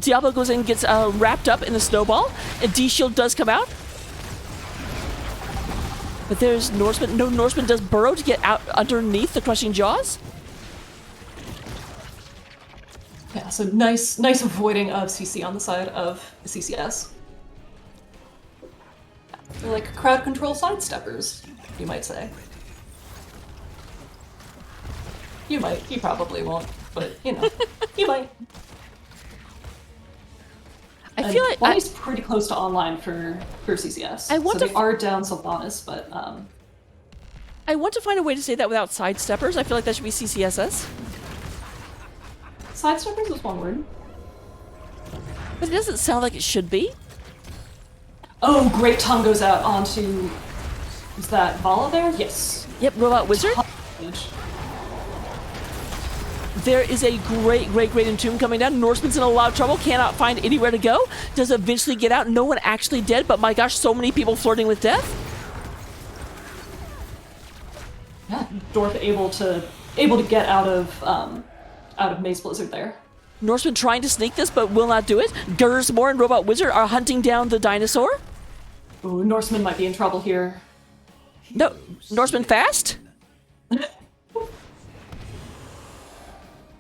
Diablo goes in and gets wrapped up in the snowball. And D-Shield does come out. But there's Norseman. No, Norseman does burrow to get out underneath the crushing jaws. Yeah, so nice avoiding of CC on the side of CCS. They're like crowd control sidesteppers, you might say. You might. You probably won't, but you know, you might. feel like Bonnie's pretty close to online for CCS. I want so to they are down Sylvanas, but I want to find a way to say that without sidesteppers. I feel like that should be CCSS. sidesteppers is one word. But it doesn't sound like it should be. Oh, great tongue goes out onto. Is that Vala there? Yes. Yep, Robot Wizard. There is a great Entomb coming down. Norseman's in a lot of trouble, cannot find anywhere to go. Does eventually get out. No one actually dead, but my gosh, so many people flirting with death. Yeah, Dwarf able to get out of Maze Blizzard there. Norseman trying to sneak this, but will not do it. Gersmore and Robot Wizard are hunting down the dinosaur. Ooh, Norseman might be in trouble here. No, Norseman fast?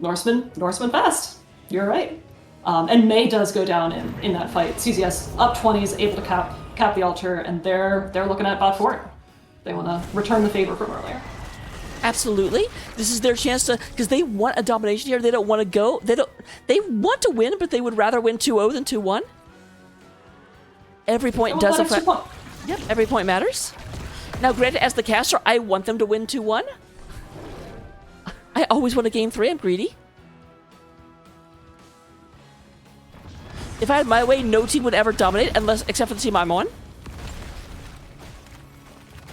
Norseman fast. You're right. And May does go down in that fight. CCS up 20s, able to cap the altar, and they're looking at bot 4. They want to return the favor from earlier. Absolutely. This is their chance to, because they want a domination here. They don't want to go. They want to win, but they would rather win 2-0 than 2-1. Every point does affect. Yep, every point matters. Now, granted, as the caster, I want them to win 2-1. I always want to game 3. I'm greedy. If I had my way, no team would ever dominate, except for the team I'm on.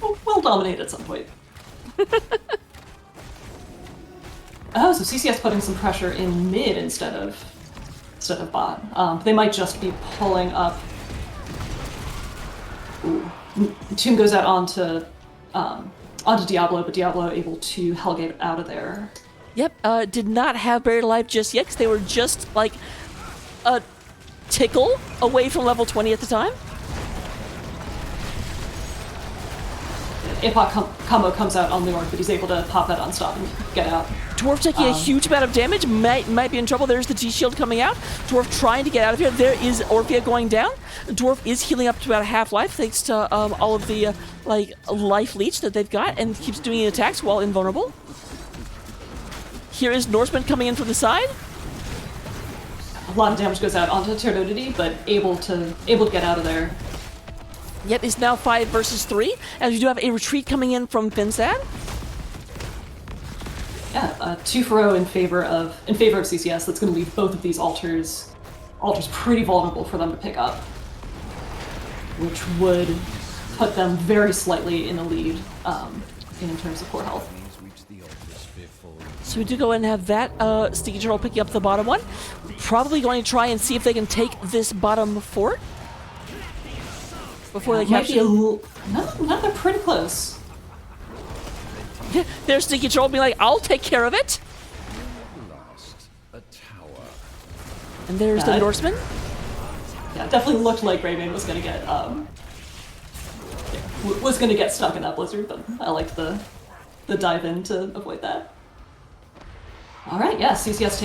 We'll dominate at some point. Oh, so CCS putting some pressure in mid instead of bot. They might just be pulling up. Ooh. Tomb goes out onto Diablo, but Diablo able to Hellgate out of there. Yep, did not have Buried Alive just yet, because they were just like a tickle away from level 20 at the time. Epoch combo comes out on Leorn, but he's able to pop that on stop and get out. Dwarf taking a huge amount of damage, might be in trouble. There's the T-Shield coming out. Dwarf trying to get out of here. There is Orphea going down. Dwarf is healing up to about half life thanks to all of the life leech that they've got, and keeps doing attacks while invulnerable. Here is Norseman coming in from the side. A lot of damage goes out onto Turdodity, but able to get out of there. Yep, it's now 5 versus 3, as we do have a retreat coming in from fensad. Yeah, 2-0 in favor of CCS. That's going to leave both of these altars pretty vulnerable for them to pick up, which would put them very slightly in the lead in terms of core health. So we do go ahead and have that Sticky Turtle picking up the bottom one. Probably going to try and see if they can take this bottom fort before they capture. No, they're pretty close. There's Sticky Turtle being like, I'll take care of it. And there's the Norseman. Yeah, it definitely looked like Greymane was gonna get stuck in that blizzard, but I liked the dive in to avoid that. All right, yeah, CCS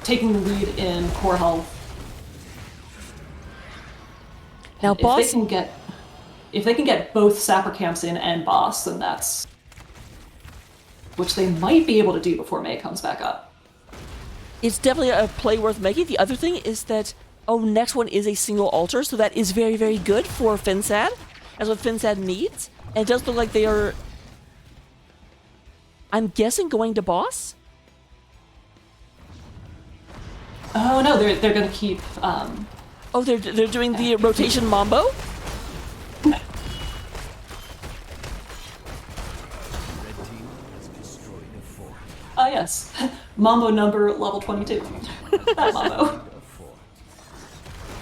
taking the lead in core health. Now, boss. If they can get both sapper camps in and boss, then that's which they might be able to do before May comes back up. It's definitely a play worth making. The other thing is that, next one is a single altar, so that is very, very good for fensad. That's what fensad needs. And it does look like they are, I'm guessing, going to boss? Oh no, they're gonna keep. They're doing the rotation mambo. Yes, Mambo number level 22. That Mambo.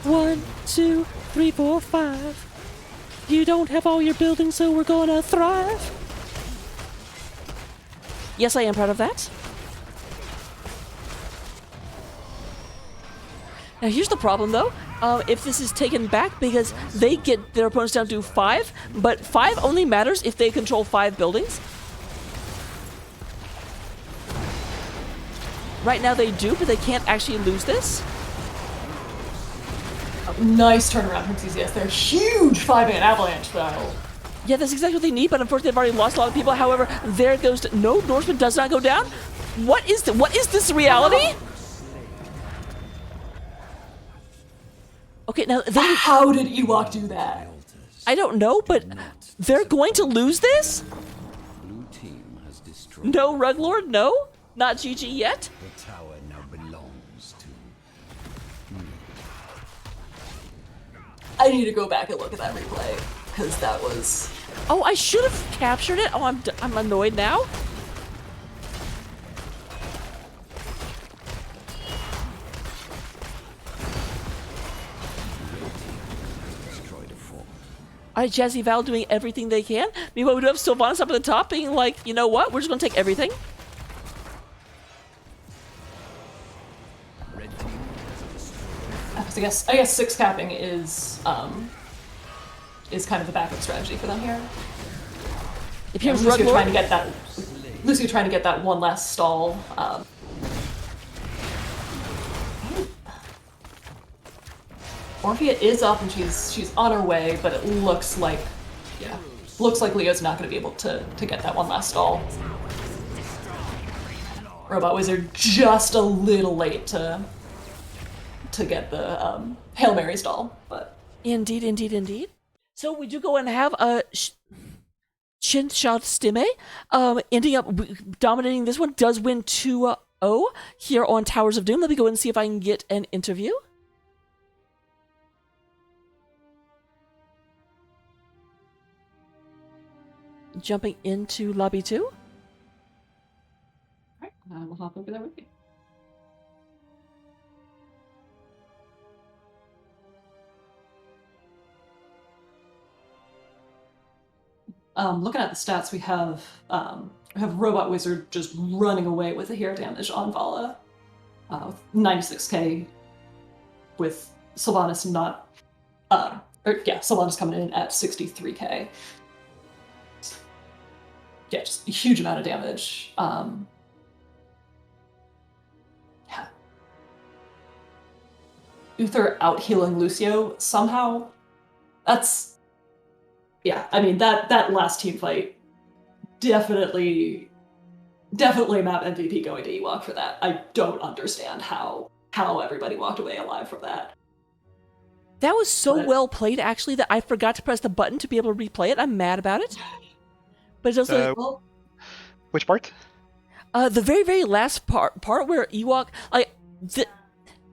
1, 2, 3, 4, 5. You don't have all your buildings, so we're gonna thrive. Yes, I am proud of that. Now here's the problem though, if this is taken back, because they get their opponents down to 5, but 5 only matters if they control 5 buildings. Right now they do, but they can't actually lose this. Nice turnaround from CCS. They're huge 5-man avalanche though. Yeah, that's exactly what they need, but unfortunately they've already lost a lot of people. However, there goes to, no, Norseman does not go down. What is this reality? Okay, now then How did Ewok do that? I don't know, but they're going to lose this? Blue team has destroyed. No, Ruglord, no? Not GG yet? The tower now belongs to. I need to go back and look at that replay, because that was... Oh, I should have captured it. Oh, I'm annoyed now. Destroyed a fort. Alright, Jazzy Val doing everything they can. Meanwhile, we do have Sylvanas up at the top being like, you know what? We're just gonna take everything. Red team has destroyed. I guess 6 capping is kind of the backup strategy for them here. If you're Lucio Ruglord, trying to get that Lucio trying to get that one last stall. Orphea is up and she's on her way, but it looks like Leo's not going to be able to get that one last stall. Robot Wizard just a little late to get the Hail Mary stall, but Indeed. So we do go and have a Chien, Chaud, Steame, ending up dominating this one, does win 2-0 here on Towers of Doom. Let me go and see if I can get an interview. Jumping into lobby 2. alright, we'll hop over there with you. Looking at the stats, we have Robot Wizard just running away with the hero damage on Vala, with 96k, with Sylvanas Sylvanas coming in at 63k. Yeah, just a huge amount of damage. Yeah. Uther out healing Lucio somehow. I mean that last team fight definitely map MVP going to Ewok for that. I don't understand how everybody walked away alive from that. That was so well played, actually, that I forgot to press the button to be able to replay it. I'm mad about it. But it's also Well, Which part? the very, very last part where Ewok,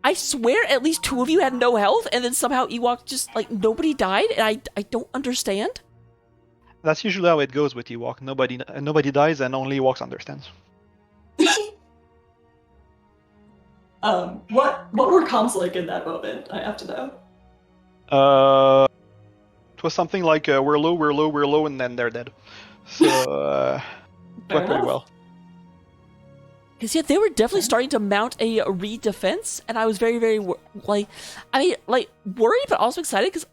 I swear at least 2 of you had no health, and then somehow Ewok just, nobody died, and I don't understand. That's usually how it goes with Ewok. Nobody dies, and only Ewoks understands. what were comms like in that moment? I have to know. It was something like we're low, and then they're dead. So Fair went pretty enough. well. Because, yeah, they were definitely starting to mount a re-defense, and I was very, very, worried, but also excited, because,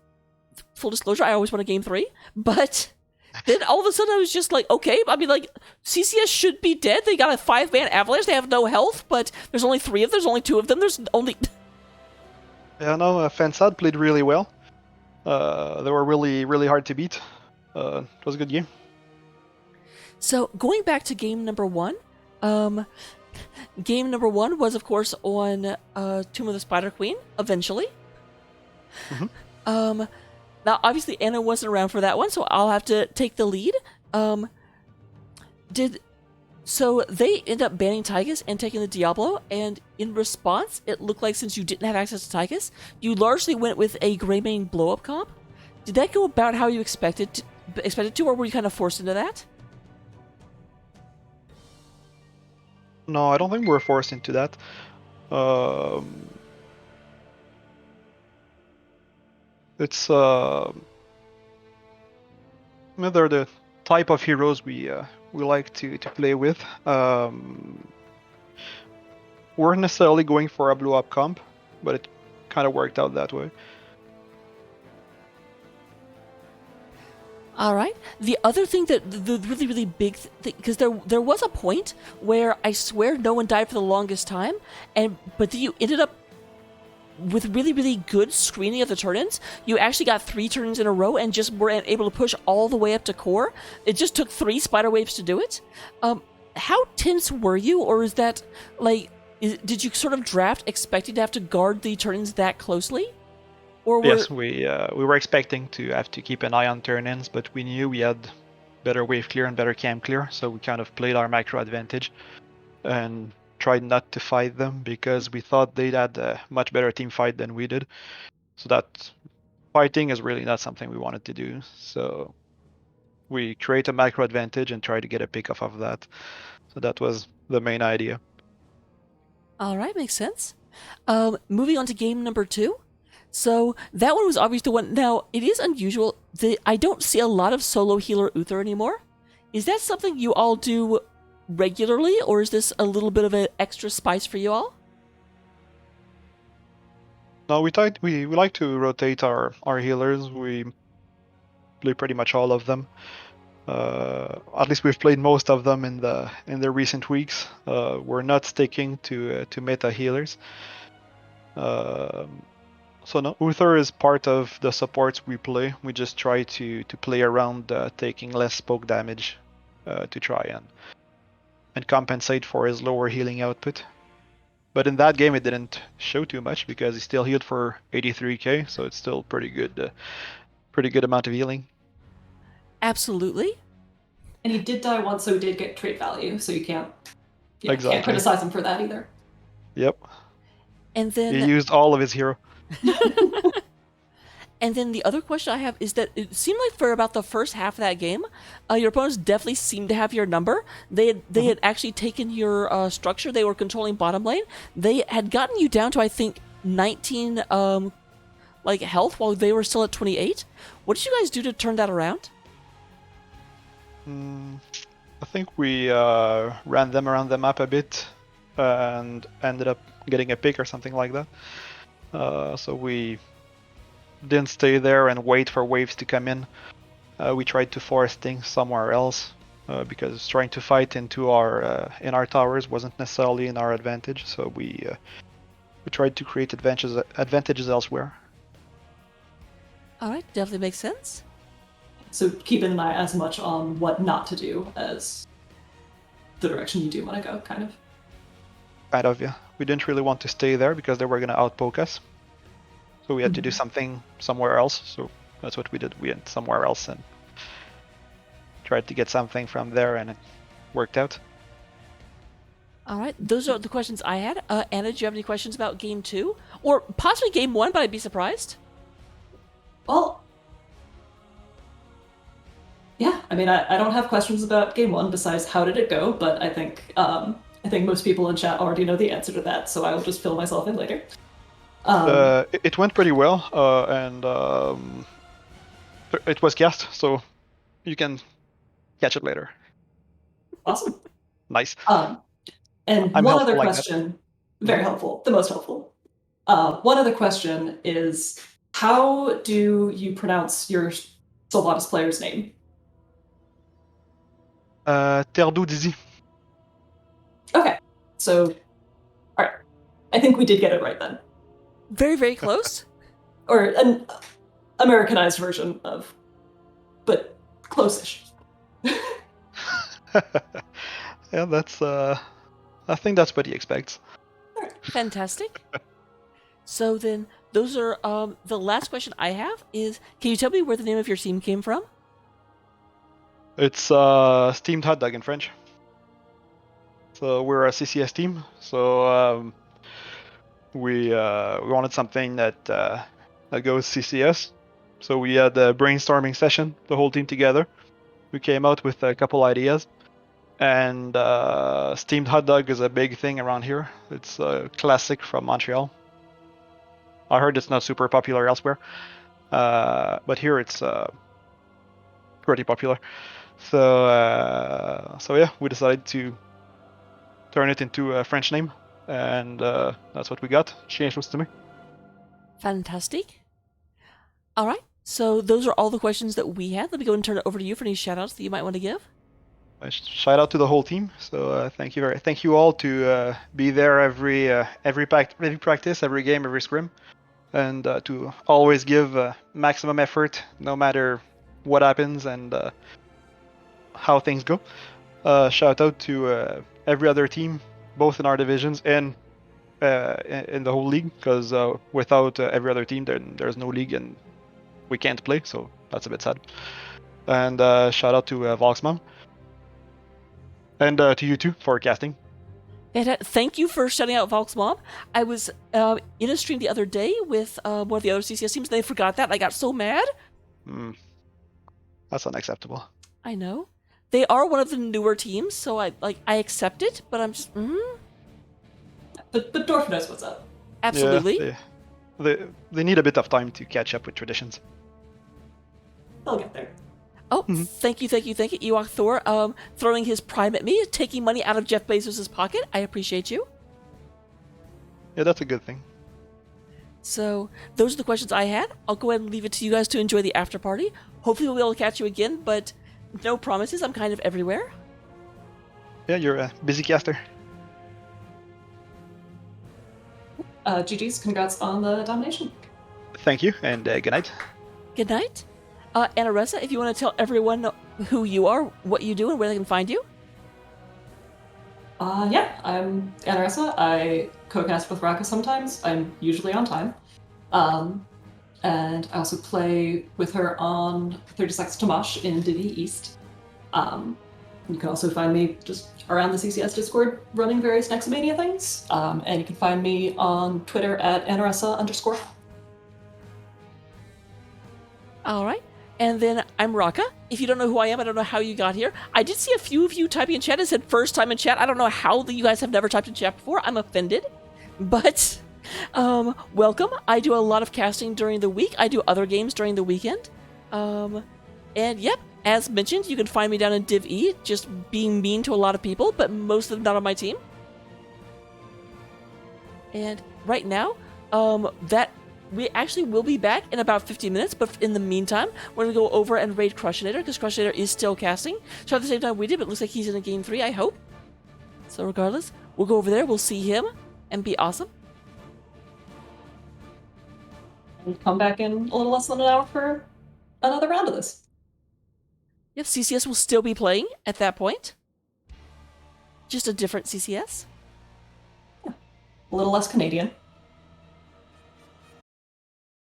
full disclosure, I always want a game 3, but then all of a sudden I was just like, okay, I mean, CCS should be dead, they got a 5-man avalanche, they have no health, but there's only 3 of them, there's only 2 of them, there's only... Yeah, no, fensad played really well. They were really, really hard to beat. It was a good game. So, going back to game number 1, game number 1 was, of course, on Tomb of the Spider Queen, eventually. Mm-hmm. Now, obviously, Anna wasn't around for that one, so I'll have to take the lead. So they end up banning Tychus and taking the Diablo, and in response, it looked like since you didn't have access to Tychus, you went with a Greymane blow-up comp. Did that go about how you expected to, or were you kind of forced into that? No, I don't think we're forced into that. It's they're the type of heroes we like to play with. Weren't necessarily going for a blow up comp, but it kind of worked out that way. All right. The other thing that the really, really big thing, because there was a point where I swear no one died for the longest time, but then you ended up with really, really good screening of the turn-ins. You actually got 3 turns in a row and just were able to push all the way up to core. It just took 3 spider waves to do it. How tense were you, or is that did you sort of draft expecting to have to guard the turn-ins that closely, Or were... Yes, we were expecting to have to keep an eye on turn-ins, but we knew we had better wave clear and better camp clear, so we kind of played our macro advantage and tried not to fight them because we thought they had a much better team fight than we did. So that fighting is really not something we wanted to do. So we create a macro advantage and try to get a pick off of that. So that was the main idea. All right, makes sense. Moving on to game number 2. So that one was obviously the one. Now, it is unusual. I don't see a lot of solo healer Uther anymore. Is that something you all do regularly, or is this a little bit of an extra spice for you all? No, we like to rotate our healers. We play pretty much all of them. At least we've played most of them in the recent weeks. We're not sticking to meta healers. So no, Uther is part of the supports we play. We just try to play around taking less poke damage to try and compensate for his lower healing output. But in that game, it didn't show too much because he still healed for 83k, so it's still pretty good amount of healing. Absolutely. And he did die once, so he did get trait value, so you can't Exactly. criticize him for that either. Yep. And then He used all of his hero. And then the other question I have is that it seemed like for about the first half of that game, your opponents definitely seemed to have your number. They had actually taken your structure. They were controlling bottom lane. They had gotten you down to, I think, 19 health while they were still at 28. What did you guys do to turn that around? I think we ran them around the map a bit and ended up getting a pick or something like that. So we didn't stay there and wait for waves to come in. We tried to force things somewhere else because trying to fight into in our towers wasn't necessarily in our advantage. So we tried to create advantages elsewhere. All right, definitely makes sense. So keep an eye as much on what not to do as the direction you do want to go, kind of. Kind of, yeah. We didn't really want to stay there because they were going to outpoke us. So we had to do something somewhere else. So that's what we did. We went somewhere else and tried to get something from there, and it worked out. All right, those are the questions I had. Anna, do you have any questions about game 2? Or possibly game 1, but I'd be surprised. Well, yeah, I mean, I don't have questions about game 1 besides how did it go, but I think most people in chat already know the answer to that, so I will just fill myself in later. It went pretty well, and it was cast, so you can catch it later. Awesome. Nice. And I'm one other like question, very helpful, the most helpful. One other question is, how do you pronounce your Sylvanas player's name? Terdo Dizzy. Okay, so, all right. I think we did get it right then. Very, very close. Or an Americanized version of, but close-ish. Yeah, that's. I think that's what he expects. Fantastic. So then, those are the last question I have is: can you tell me where the name of your team came from? It's steamed hot dog in French. So we're a CCS team. So we wanted something that goes CCS. So we had a brainstorming session, the whole team together. We came out with a couple ideas, and steamed hot dog is a big thing around here. It's a classic from Montreal. I heard it's not super popular elsewhere, but here it's pretty popular. So yeah, we decided to turn it into a French name, and that's what we got. Chien was to me. Fantastic. All right. So those are all the questions that we had. Let me go and turn it over to you for any shout-outs that you might want to give. Shout out to the whole team. So thank you all to be there every practice, every game, every scrim, and to always give maximum effort no matter what happens and how things go. Shout out to every other team, both in our divisions and in the whole league, because without every other team, there's no league and we can't play, so that's a bit sad. And shout out to Voxmom. And to you too for casting. And thank you for shouting out Valk's mom. I was in a stream the other day with one of the other CCS teams, and they forgot that. And I got so mad. That's unacceptable. I know. They are one of the newer teams, so I accept it, but I'm just But Dorf knows what's up. absolutely. Yeah, they need a bit of time to catch up with traditions. They'll get there. Oh, thank you, Ewok Thor, throwing his prime at me, taking money out of Jeff Bezos' pocket. I appreciate you. Yeah, that's a good thing. So, those are the questions I had. I'll go ahead and leave it to you guys to enjoy the after party. Hopefully we'll be able to catch you again, but no promises. I'm kind of everywhere. Yeah, you're a busy caster. GG's, congrats on the domination. Thank you, and good night. Good night. Anaressa, if you want to tell everyone who you are, what you do, and where they can find you. Yeah, I'm Anaressa. I co-cast with Raka sometimes. I'm usually on time. And I also play with her on 30 Seconds to Mosh in Divi East. You can also find me just around the CCS Discord running various Nexomania things. And you can find me on Twitter at Anaressa_. All right. And then I'm Raka. If you don't know who I am, I don't know how you got here. I did see a few of you typing in chat. It said first time in chat. I don't know how you guys have never typed in chat before. I'm offended. But welcome. I do a lot of casting during the week. I do other games during the weekend. And yep, as mentioned, you can find me down in Div E, just being mean to a lot of people, but most of them not on my team. And right now, we actually will be back in about 15 minutes, but in the meantime, we're going to go over and raid Crushinator, because Crushinator is still casting. So at the same time we did, but it looks like he's in a game 3, I hope. So regardless, we'll go over there, we'll see him, and be awesome. And come back in a little less than an hour for another round of this. Yep, CCS will still be playing at that point. Just a different CCS. A little less Canadian.